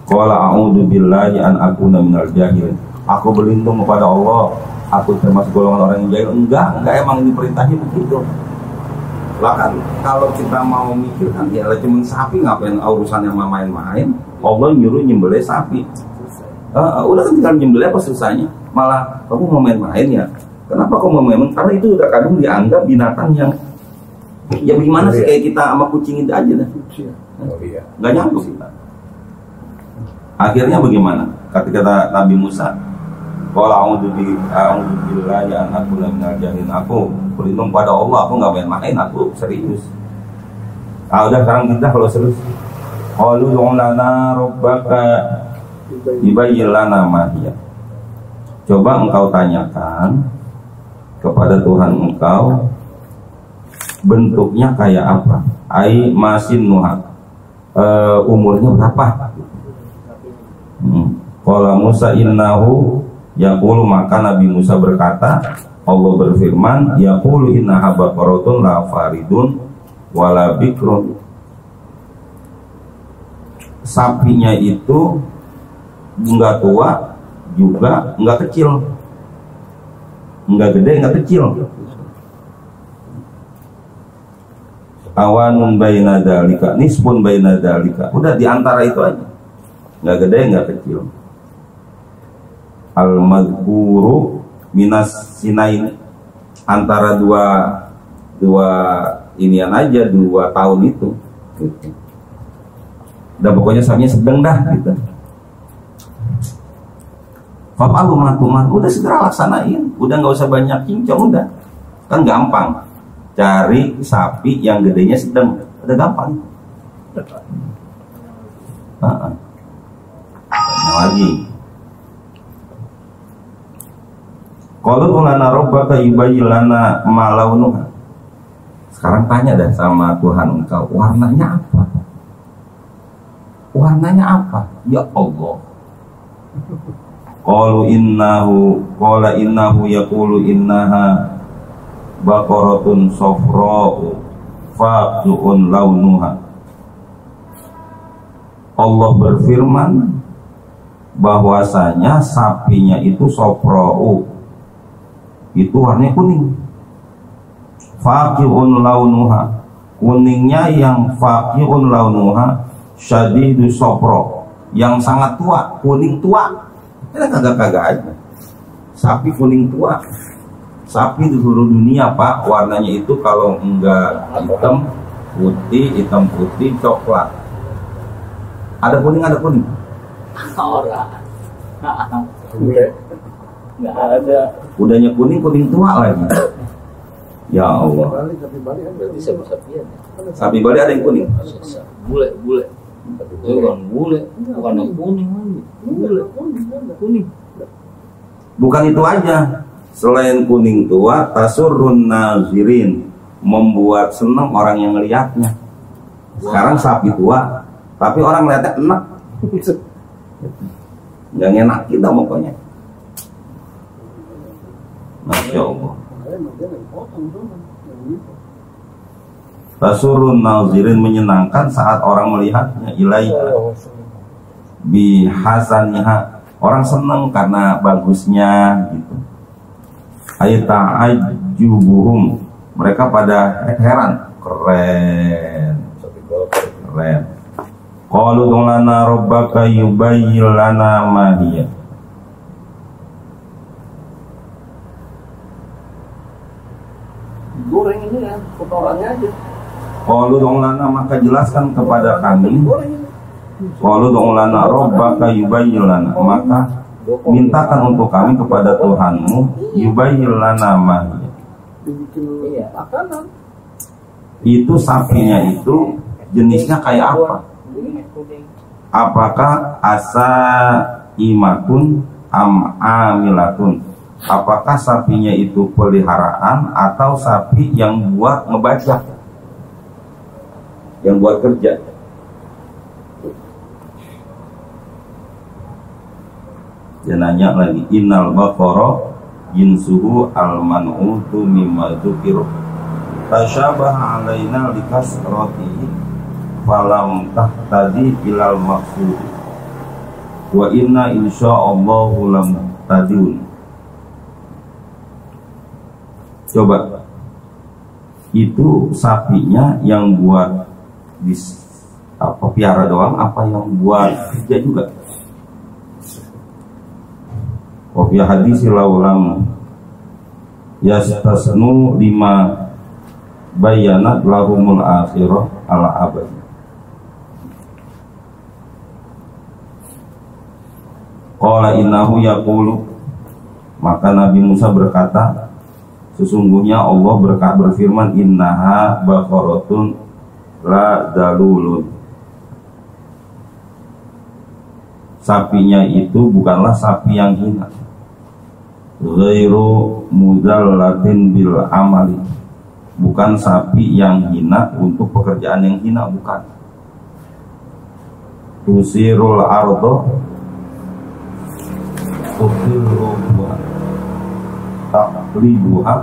Qala a'udzu billahi an akuna minal jahilin. Aku berlindung kepada Allah, aku termasuk golongan orang yang jahil. Enggak emang diperintahnya begitu. Lah kan kalau kita mau mikir kan ya cuma sapi, ngapain urusannya sama main-main. Allah nyuruh nyembelih sapi. Udah kan tinggal nyembelih, apa susahnya? Malah kamu mau main-main ya. Kenapa kamu mau main? Karena itu udah kadang dianggap binatang yang ya gimana sih, kayak kita sama kucing itu aja dah. Nggak nyangkut kita. Akhirnya bagaimana? Ketika Nabi Musa, qala a'udzu billahi an akuna minal jahilin. Aku berlindung pada Allah, aku nggak main-main, aku serius. Udah sekarang kita kalau serius. Qalu du'u lana rabbaka yubayyin lana ma hiya. Coba engkau tanyakan kepada Tuhan engkau bentuknya kayak apa? Ai masin nuha. Umurnya berapa? Qala Musa innahu yaqulu, maka Nabi Musa berkata, Allah berfirman, yaqulu innaha baqaratun la faridun wala bikrun. Sapinya itu enggak tua juga enggak kecil, enggak gede enggak kecil. Awanun baina dalika, nisbun baina dalika. Udah di antara itu aja. Enggak gede enggak kecil. Al-madhkuru minas sinain, antara dua inian aja, 2 tahun itu gitu. Udah pokoknya sapinya sedang dah gitu. Fa'alu ma tumar, udah segera laksanain, udah nggak usah banyak cincong, udah kan gampang cari sapi yang gedenya sedang, udah gampang. Lagi qalu lana rabbaka yubayyin lana ma launuha. Sekarang tanya dah sama Tuhan engkau, warnanya apa? Warnanya apa? Ya Allah. Qala innahu yaqulu innaha baqaratun safra'u faqi'un launuha. Allah berfirman bahwasanya sapinya itu safra'u, itu warnanya kuning. Faqi'un launuha, kuningnya yang faqi'un launuha syadidu safra, yang sangat tua, kuning tua. Ini kagak-kagak aja. Sapi kuning tua. Sapi di seluruh dunia Pak, warnanya itu kalau enggak hitam putih, coklat. Ada kuning, ada kuning. Orang. Nggak ada. Udahnya kuning tua lagi. Ya Allah. Berarti sapi-sapian. Sapi Bali ada yang kuning. Bule. Bukan bule, bukan yang kuning lagi. Bule, kuning. Bukan itu aja. Selain kuning tua, tasurrun nazirin, membuat senang orang yang melihatnya. Sekarang sapi tua, tapi orang melihatnya enak. Nggak enak kita pokoknya. Masya Allah. Tasurrun nazirin, menyenangkan saat orang melihatnya. Ilaiha bihasaniha, orang senang karena bagusnya gitu. Ayata'ajubuhum, mereka pada heran, keren. Qalu lana rabbaka yubayyin lana ma hiya. Goreng ini ya, kotorannya aja. Qalu lana, maka jelaskan kepada kami. Qalu lana rabbaka yubayyin lana, maka mintakan untuk kami kepada Tuhanmu yubayyin lana ma hiya. Iya, makanan. Itu sapinya itu jenisnya kayak apa? Apakah asa imatun am amilatun? Apakah sapinya itu peliharaan atau sapi yang buat ngebaca, yang buat kerja? Dia nanya lagi, innal baqara jinsuhu al-man'utu mimma dzukira tashabaha alaina likasratihi falam tahtadi ilal maksud wa inna insyaallahu lam tadun. Coba, itu sapinya yang buat piara doang, apa yang buat kerja juga? Wa fi hadis laulam yastasnu lima bayanat lahumul akhirah ala abad. Qala innahu yaqulu, maka Nabi Musa berkata, sesungguhnya Allah berfirman, innaha baqaratun la dalulun. Sapinya itu bukanlah sapi yang hina, ghairu mudallatin bil amali, bukan sapi yang hina untuk pekerjaan yang hina, bukan. Tusirul ardo tuqilruha taqlibuha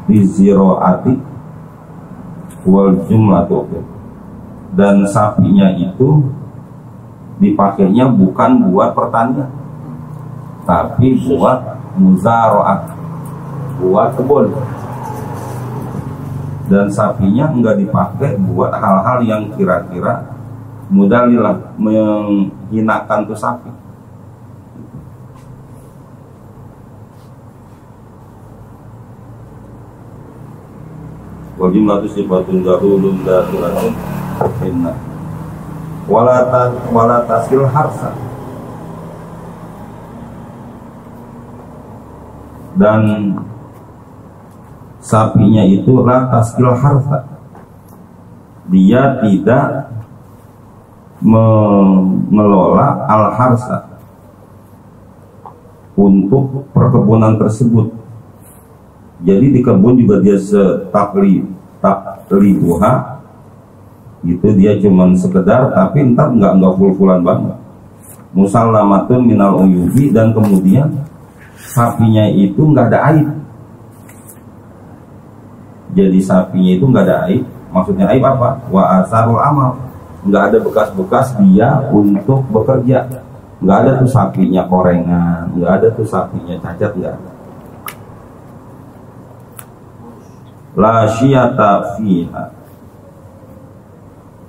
biziraati wal jumlatu. Dan sapinya itu dipakainya bukan buat pertanian, tapi buat muzaraat, buat kebun. Dan sapinya enggak dipakai buat hal-hal yang kira-kira mudalilah, menghinakan tuh sapi. Wa jumlatu sifatun darulun daruratun inna wala tasil harsa. Dan sapinya itu la tasil harsa, dia tidak mengelola al harsa untuk perkebunan tersebut. Jadi di kebun juga dia taklibuha gitu, dia cuman sekedar, tapi entar enggak full-fullan banget. Musallamatun minal uyubi, dan kemudian sapinya itu enggak ada aib. Jadi sapinya itu enggak ada aib. Maksudnya aib apa? Wa asarul amal, enggak ada bekas-bekas dia untuk bekerja. Enggak ada tuh sapinya korengan, enggak ada tuh sapinya cacat, enggak ada. La syiyata fiha,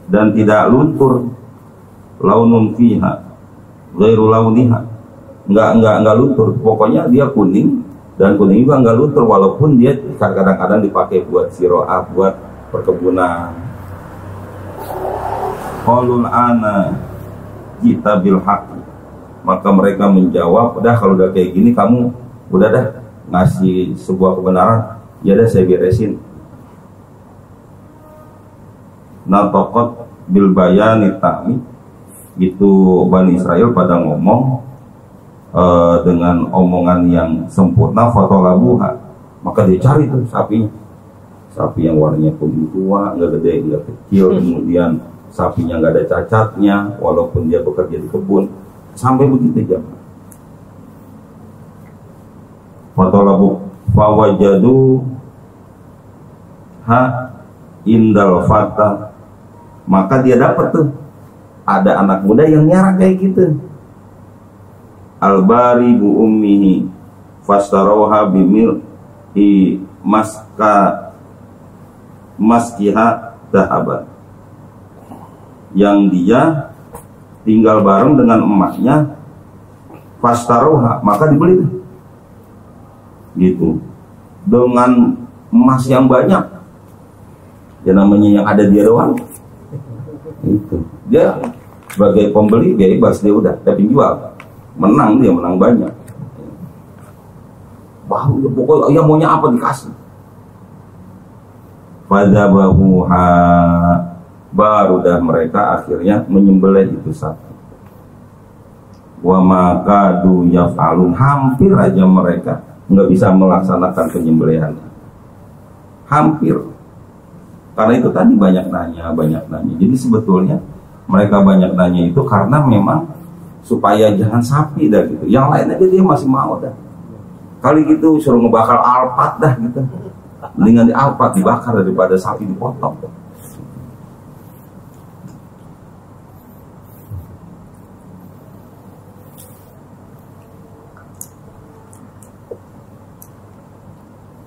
dan tidak luntur, launun fiha ghairu launiha, enggak luntur, pokoknya dia kuning, dan kuning juga enggak luntur, walaupun dia kadang-kadang dipakai buat siroah, buat perkebunan. Qalul ana jita bil haqq, maka mereka menjawab, udah kalau udah kayak gini kamu udah dah ngasih sebuah kebenaran, ya dah saya beresin. Nataqat bil bayani ta'mi, itu Bani Israel pada ngomong dengan omongan yang sempurna. Fatolabuha, maka dia cari tuh sapinya, sapi yang warnanya kuning tua, nggak gede nggak kecil, kemudian sapinya nggak ada cacatnya, walaupun dia bekerja di kebun, sampai begitu jam. Fatolabu fawajadu ha indal fata, maka dia dapat tuh ada anak muda yang nyara kayak gitu. Albari bu ummihi fastaroha bimil i maskiha dahaban, yang dia tinggal bareng dengan emaknya, fastaruha, maka dibeli gitu dengan emas yang banyak. Ya namanya yang ada dia doang. Itu dia sebagai pembeli bebas, dia udah tapi jual, menang, dia menang banyak. Bahu pokoknya ya maunya apa dikasih. Fadzabahuha, baru dah mereka akhirnya menyembelih itu sapi. Wa makadu yaf'alun, hampir aja mereka nggak bisa melaksanakan penyembelihan. Hampir. Karena itu tadi banyak nanya. Jadi sebetulnya mereka banyak nanya itu karena memang supaya jangan sapi dah gitu. Yang lain aja dia masih mau dah. Kali gitu suruh ngebakar alpat dah gitu. Mendingan di alpat dibakar daripada sapi dipotong.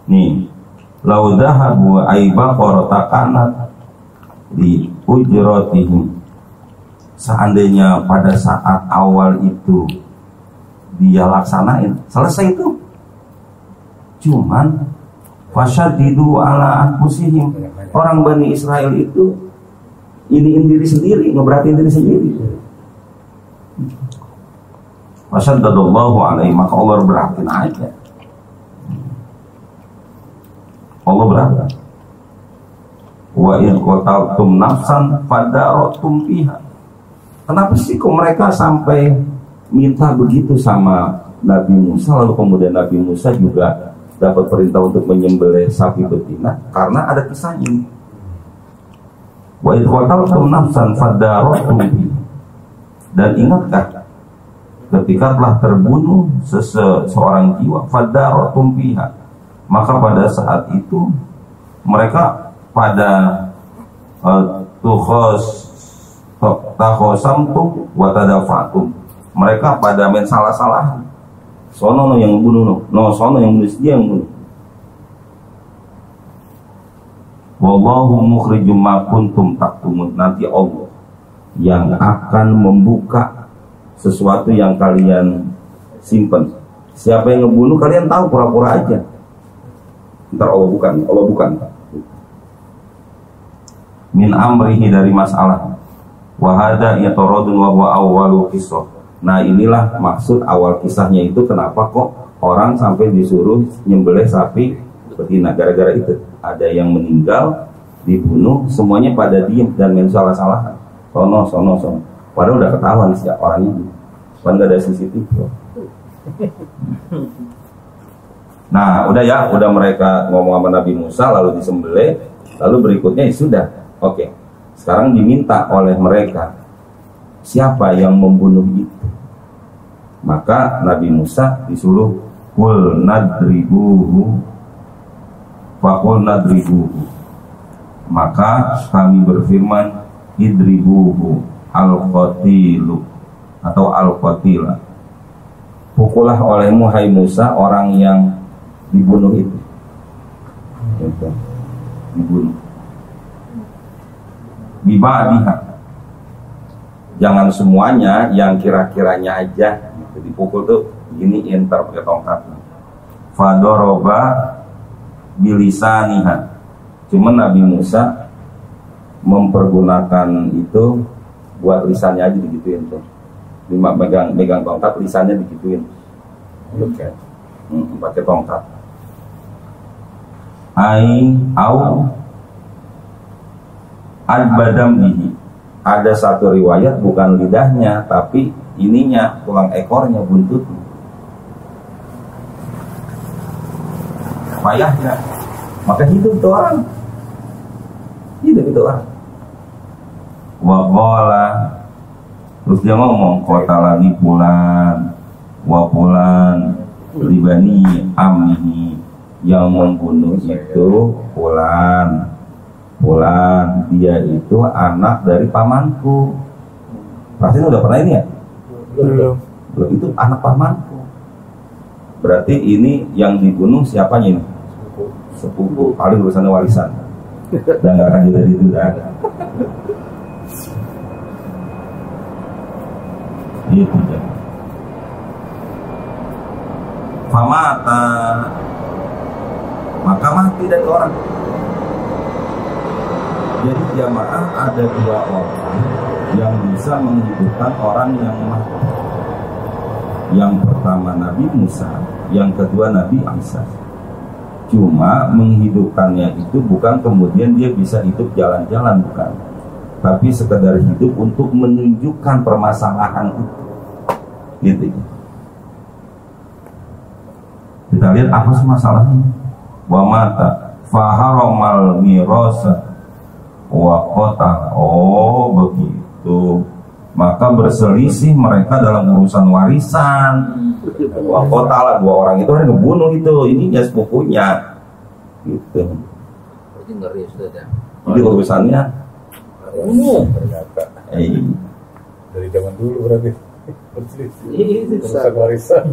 Nih, lau dhahabu aiba qorotakanat di ujratihim. Seandainya pada saat awal itu dia laksanain, selesai itu. Cuman fasyadidu ala anfusihim, orang Bani Israel itu iniin diri sendiri, ngeberatin diri sendiri. Fasyadadallahu alaihi, maka Allah beratin aja. Allah berkata, wa in qataltum nafsan fadaratum fiha. Kenapa sih kok mereka sampai minta begitu sama Nabi Musa, lalu kemudian Nabi Musa juga dapat perintah untuk menyembelih sapi betina? Karena ada kisahnya. Wa in qataltum nafsan fadaratum fiha. Dan ingatkah ketika telah terbunuh seseorang jiwa, fadaratum fiha, maka pada saat itu mereka pada takhosamtum wa tadafatum, mereka pada main salah-salah. Sono yang bunuh, sono yang bunuh, dia yang bunuh. Wallahu mukhrijum ma kuntum taktumun, nanti Allah yang akan membuka sesuatu yang kalian simpan. Siapa yang ngebunuh kalian tahu, pura-pura aja. Ntar Allah bukan. Min amrihi, dari masalah. Wa hadza yataradun wa huwa awwalu qissah. Nah, inilah maksud awal kisahnya itu, kenapa kok orang sampai disuruh nyembelih sapi betina. Gara-gara itu ada yang meninggal, dibunuh, semuanya pada diem dan main salah-salahan. Sono. Padahal udah ketahuan siapa orangnya. Kan gak ada CCTV. Nah, udah mereka ngomong sama Nabi Musa, lalu disembelih, lalu berikutnya ya sudah. Oke. Sekarang diminta oleh mereka siapa yang membunuh itu. Maka Nabi Musa disuruh qul nadribuhu, faqul nadribuhu. Maka kami berfirman idribuhu al-qatilu atau al-qatila. Pukullah olehmu hai Musa orang yang dibunuh itu. Dibunuh. Bibadiha. Jangan semuanya, yang kira-kiranya aja gitu. Dipukul tuh gini, entar pakai tongkat. Fadoroba bilisaniha. Cuman Nabi Musa mempergunakan itu buat lisannya aja digituin tuh. Megang tongkat, lisannya digituin. Oke. Pakai tongkat. Au al-badam bihi. Ada satu riwayat bukan lidahnya, tapi ininya, tulang ekornya, buntutnya, payahnya. Maka hidup itu orang. Waqala, terus dia ngomong qatalani fulan wa fulan libani ammihi, yang membunuh itu fulan, dia itu anak dari pamanku. Pasti udah pernah ini ya? Belum. Itu anak pamanku. Berarti ini yang dibunuh siapanya ini? Sepupu. Paling urusannya warisan. Dan gak akan jadi itu dah. Itu jamaah. Famata, maka mati dari orang. Jadi jamaah ada dua orang yang bisa menghidupkan orang yang mati. Yang pertama Nabi Musa, yang kedua Nabi Isa. Cuma menghidupkannya itu bukan kemudian dia bisa hidup jalan-jalan, bukan. Tapi sekedar hidup untuk menunjukkan permasalahan itu. Gitu. Kita lihat apa sih masalahnya. Wa mata faharamal mirasa wa qata. Oh begitu. Maka berselisih mereka dalam urusan warisan. Wa qata lah, dua orang itu ada ngebunuh itu. Ininya sepupunya. Gitu. Jadi ngeri sudah. Jadi urusannya ternyata dari dari zaman dulu berarti berselisih urusan warisan.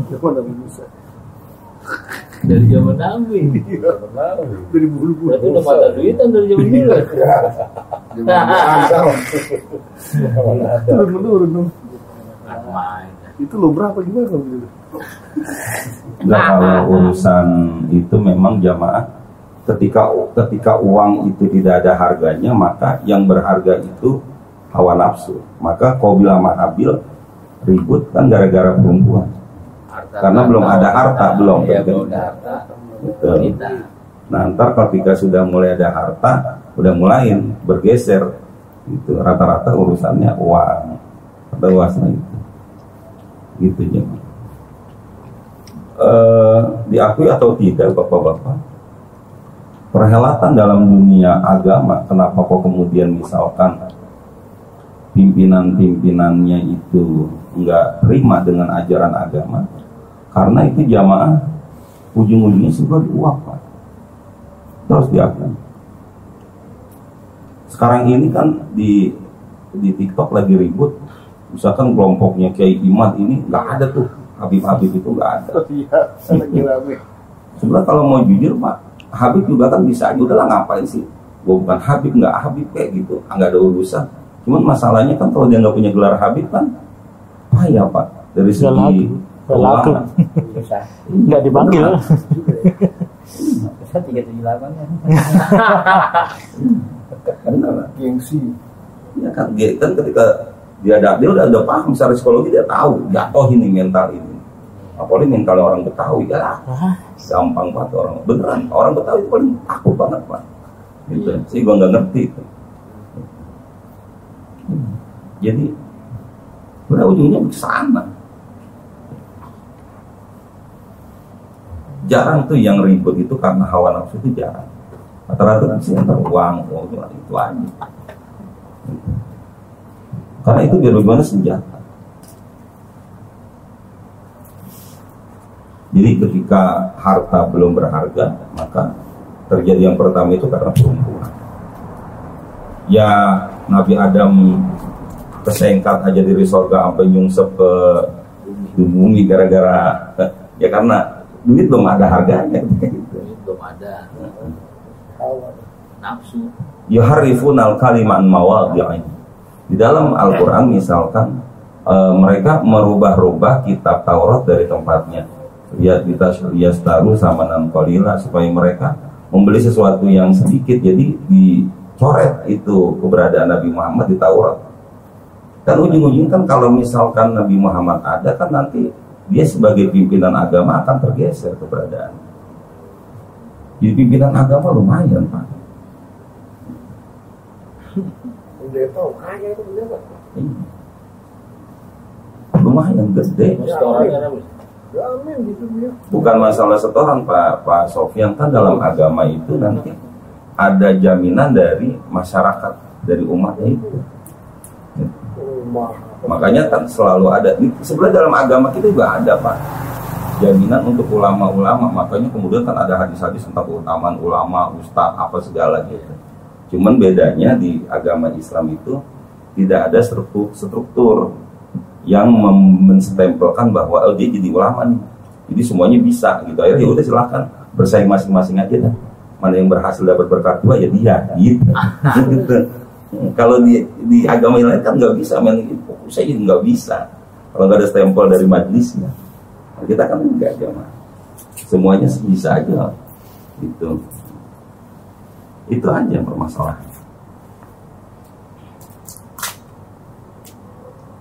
Dari zaman Nabi. Dari bulu-bulu. Berarti udah mata duitan dari zaman dulu. Menurun dong. Itu lo berapa gimana kalau gitu? Nah, kalau urusan itu memang jamaah ketika uang itu tidak ada harganya, maka yang berharga itu hawa nafsu. Maka Qabil sama Habil ribut kan gara-gara perempuan. Karena belum ada harta, belum. Betul. Nah, ntar ketika sudah mulai ada harta, udah mulai bergeser. Itu rata-rata urusannya uang atau uasnya itu. Gitu jemaah. Diakui atau tidak bapak-bapak, perhelatan dalam dunia agama, kenapa kok kemudian misalkan pimpinan-pimpinannya itu enggak terima dengan ajaran agama? Karena itu jamaah ujung-ujungnya sebuah uang, Pak. Terus diakui. Sekarang ini kan di TikTok lagi ribut, misalkan kelompoknya Kiai Imad ini nggak ada tuh, Habib-Habib itu nggak ada. Sebenarnya kalau mau jujur Pak, Habib juga kan bisa aja, udahlah ngapain sih? Gue bukan Habib, nggak Habib kayak gitu, nggak ada urusan. Cuman masalahnya kan kalau dia nggak punya gelar Habib kan, payah Pak dari segi keuangan. Nggak dipanggil. Bisa 378 ya. Gengsi. Ya kan ketika dia udah paham secara psikologi, dia tahu jatuh ini mental ini. Apalagi mental orang Betawi ya gampang banget orang beneran orang Betawi itu paling takut banget Pak. Gitu. Sih gua nggak ngerti itu. Jadi udah ujungnya ke sana. Jarang tuh yang ribut itu karena hawa nafsu, itu jarang. Rata-rata sih antar uang itu aja. Karena itu biar bagaimana senjata. Jadi ketika harta belum berharga, maka terjadi yang pertama itu karena perempuan. Ya Nabi Adam kesengkat aja dari surga sampai nyungsep ke bumi gara-gara ya karena duit belum ada harganya. Duit belum ada. Nafsu. Yuharrifunal kaliman mawadhi'i. Di dalam Al-Quran misalkan mereka merubah-rubah kitab Taurat dari tempatnya. Lihat kita yastaru samanan qalila, supaya mereka membeli sesuatu yang sedikit, jadi dicoret itu keberadaan Nabi Muhammad di Taurat. Kan ujung-ujungnya kan kalau misalkan Nabi Muhammad ada kan nanti dia sebagai pimpinan agama akan tergeser keberadaan. Jadi pimpinan agama lumayan Pak. Udah tahu kaya itu berapa? Lumayan gede. Amin gitu dia. Bukan masalah setoran Pak Sofyan, kan dalam agama itu nanti ada jaminan dari masyarakat, dari umatnya itu. Makanya kan selalu ada. Sebenarnya dalam agama kita juga ada Pak, jaminan untuk ulama-ulama. Makanya kemudian kan ada hadis-hadis tentang keutamaan ulama, ustadz, apa segala gitu. Cuman bedanya di agama Islam itu tidak ada struktur yang menstempelkan bahwa dia jadi ulama nih, jadi semuanya bisa gitu. Akhirnya ya udah silakan bersaing masing-masing aja dah. Mana yang berhasil dapat berkat dua ya dia gitu. Gitu. Kalau di agama lain kan nggak bisa, saya nggak bisa. Kalau nggak ada stempel dari majelisnya, kita kan enggak jamaah. Semuanya bisa aja. Itu aja permasalahan.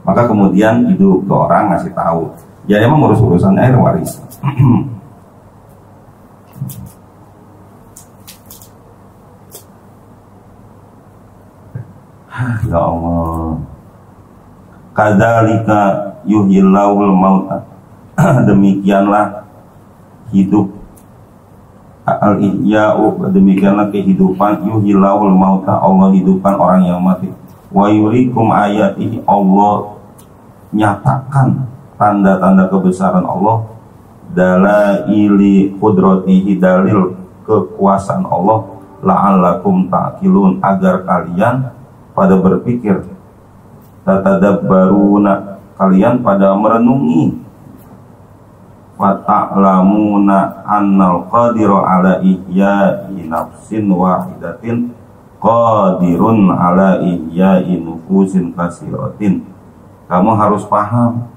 Maka kemudian hidup ke orang ngasih tahu, ya emang urusan air waris. Ya Allah. Kadzalika yuhyillahul mauta. Demikianlah hidup al-ihya'u, demikianlah kehidupan, yuhyillahul mauta, Allah hidupkan orang yang mati. Wa yurikum ayatihi, Allah nyatakan tanda-tanda kebesaran Allah, dalaili qudratihi, dalil kekuasaan Allah, la'allakum ta'qilun, agar kalian pada berpikir, tatadabbaruna, kalian pada merenungi, fata'lamuna annal qadiru ala ihya'i nafsin wahidatin qadirun ala ihya'i nufusin kasiratin. Kamu harus paham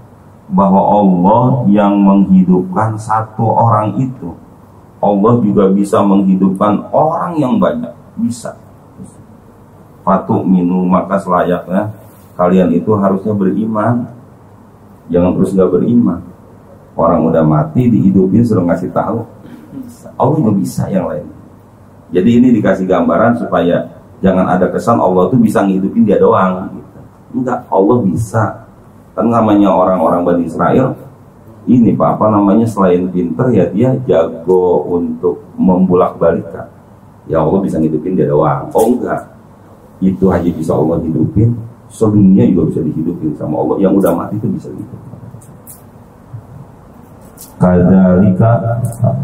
bahwa Allah yang menghidupkan satu orang itu, Allah juga bisa menghidupkan orang yang banyak, bisa. Fatu minu, maka selayaknya kalian itu harusnya beriman, jangan terus nggak beriman. Orang udah mati dihidupin suruh ngasih tahu, Allah juga bisa yang lain. Jadi ini dikasih gambaran supaya jangan ada kesan Allah tuh bisa ngehidupin dia doang gitu. Enggak, Allah bisa. Kan namanya orang-orang Bani Israel ini apa namanya, selain pinter ya dia jago untuk membulak-balikan. Ya Allah bisa ngehidupin dia doang. Oh enggak, itu aja bisa Allah hidupin, sedunia juga bisa dihidupin sama Allah. Yang udah mati itu bisa gitu. Kadzalika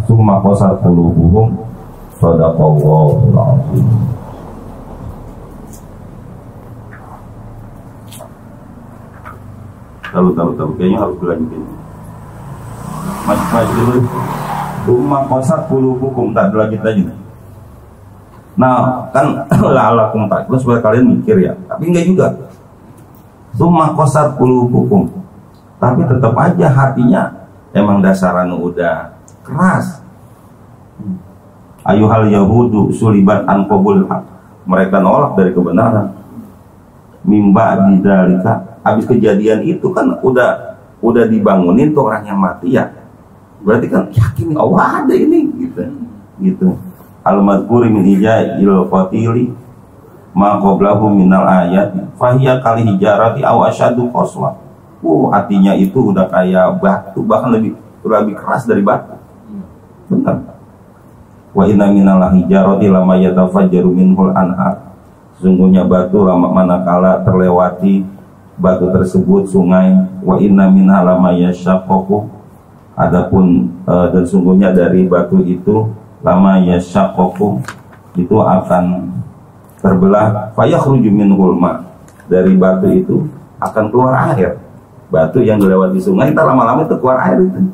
summa qasat qulubuhum, shadaqallahul azim. Tahu kayaknya harus dilanjutin. Mas dulu. Summa qasat qulubuhum, tak lanjut aja. Nah, kan la'alakum ta'qilun, supaya kalian mikir ya. Tapi enggak juga. Summa qasat qulubuhum, tapi tetap aja hatinya emang dasaran udah keras. Ayuhal yahudu sulibat an qabul haq, mereka nolak dari kebenaran. Mimba bidzalika, habis kejadian itu kan udah dibangunin tuh orang yang mati ya. Berarti kan yakin Allah ada ini gitu. Al-madhkuri min ija'il qatili ma qablahu minal ayat fahiya kali hijarati aw asyadu qaswa. Hatinya itu udah kayak batu, bahkan lebih keras dari batu. Benar. Wa inna minal hijarati lama yatafajjaru minhul anhar. Sesungguhnya batu lama manakala terlewati batu tersebut sungai. Wa inna minha lama yashaqqaqu, adapun dan sungguhnya dari batu itu lama yashaqqaqu, itu akan terbelah. Fayakhruju minhul ma, dari batu itu akan keluar air. Batu yang dilewati sungai, kita lama-lama itu keluar air itu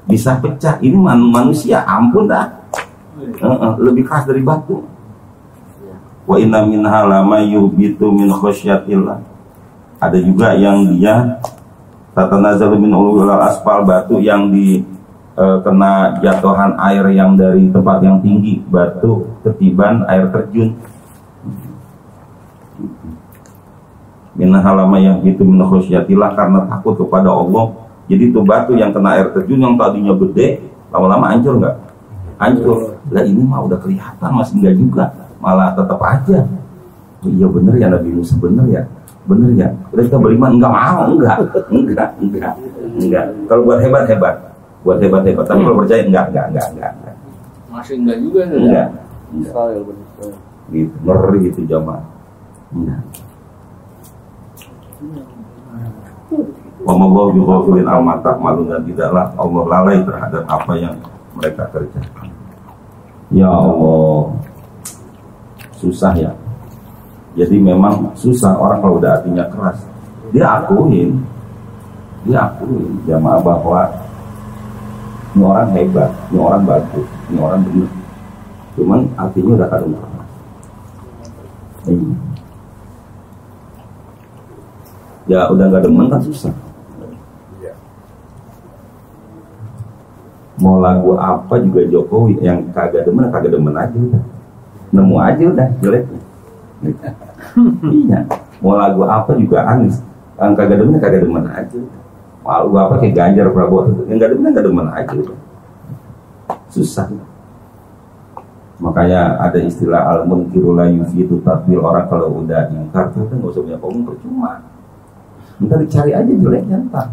bisa pecah. Ini manusia, ampun dah, lebih keras dari batu. Wa inna minha lama yubitu min khasyatillah, ada juga yang dia tatanazzalu min ulul asfal, batu yang di kena jatuhan air yang dari tempat yang tinggi, batu ketiban air terjun. Minna halama yang itu min khasyatillah, karena takut kepada Allah. Jadi itu batu yang kena air terjun yang tadinya gede, lama-lama hancur nggak? Hancur. Lah ini mah udah kelihatan masih enggak juga, malah tetap aja. Oh, iya bener ya Nabi Musa, bener ya. Udah kita beriman, enggak mau, enggak. Kalau buat hebat, tapi kalau percaya enggak. Masih enggak juga nih. Enggak. Israel. Gitu, ngeri gitu jamaah. Enggak. Wa ma Allahu bighafilin amma ta'malun, dan tidaklah Allah lalai terhadap apa yang mereka kerjakan. Ya Allah, susah ya. Jadi memang susah orang kalau udah hatinya keras. Dia akuin jamaah bahwa ini orang hebat, ini orang bagus, ini orang benar. Cuman hatinya udah kadung keras. Ya udah nggak demen kan susah. mau lagu apa juga Jokowi yang kagak demen aja udah, nemu aja udah jeleknya. Iya, mau lagu apa juga Anies, yang kagak demen aja udah. Mau lagu apa kayak Ganjar Prabowo, yang nggak demen aja udah. Susah. Makanya ada istilah al-munkiru la yufidu tatwil, orang kalau udah ingkar tuh kan nggak usah banyak ngomong, percuma. Ntar dicari aja jeleknya ntar.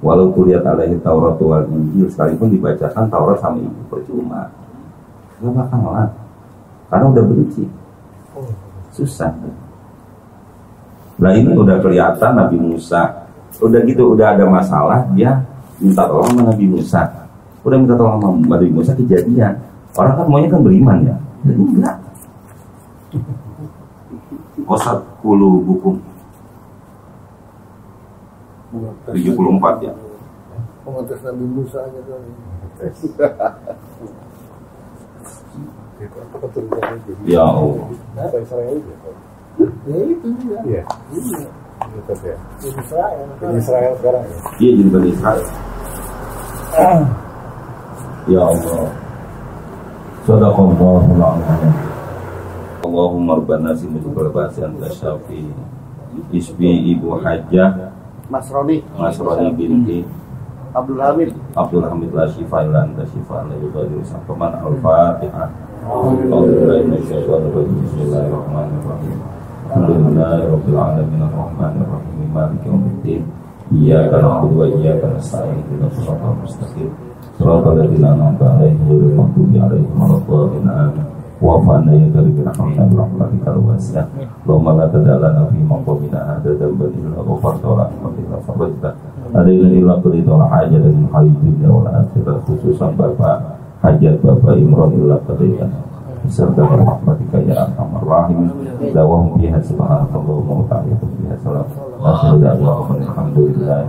Walau kulihat alaihi Taurat wal Injil, sekalipun dibacakan Taurat sama Injil, percuma. Gak bakalan, karena udah benci. Susah. Nah ini udah kelihatan Nabi Musa, udah gitu, udah ada masalah, dia minta tolong sama Nabi Musa. Udah minta tolong sama Nabi Musa, kejadian. Orang kan maunya kan beriman ya, jadi enggak. Qasat qulubukum 74 ya. Mengetes Nabi Musa aja kali. Ya Allah. Ya itu juga. Iya. Iya. Israel sekarang ya. Iya jadi Bani Israel. Ya Allah. Sadaqallahul azim. Allahumma rabbana simujibal ba'si anta syafi. Isbi Ibu Hajjah Mas Roni binti Abdul Hamid la shifa illa anta shifa la yughadiru saqaman. Al-Fatihah. Bismillahirrahmanirrahim. Alhamdulillahirabbil alamin arrahmanir rahim maliki yaumiddin. Iyyaka na'budu wa iyyaka nasta'in ihdinas siratal mustaqim siratal ladzina an'amta 'alaihim ghairil maghdubi 'alaihim waladdallin. Amin. Wa'fana ya karim rahmatika wa rahmatika wasi'ah. Allahumma la tad'alna fi maqamina hadza dhanban illa ghafarta wa rahmatika farajta. Alaina illa qadita wa hajat min hayyid wal akhirah, khususan Bapak Hajat Bapak Imron illa qadita serta rahmatika ya arhamar rahimin. Dawahum biha subhanakallahumma wa ta'ala biha salam. Alhamdulillah.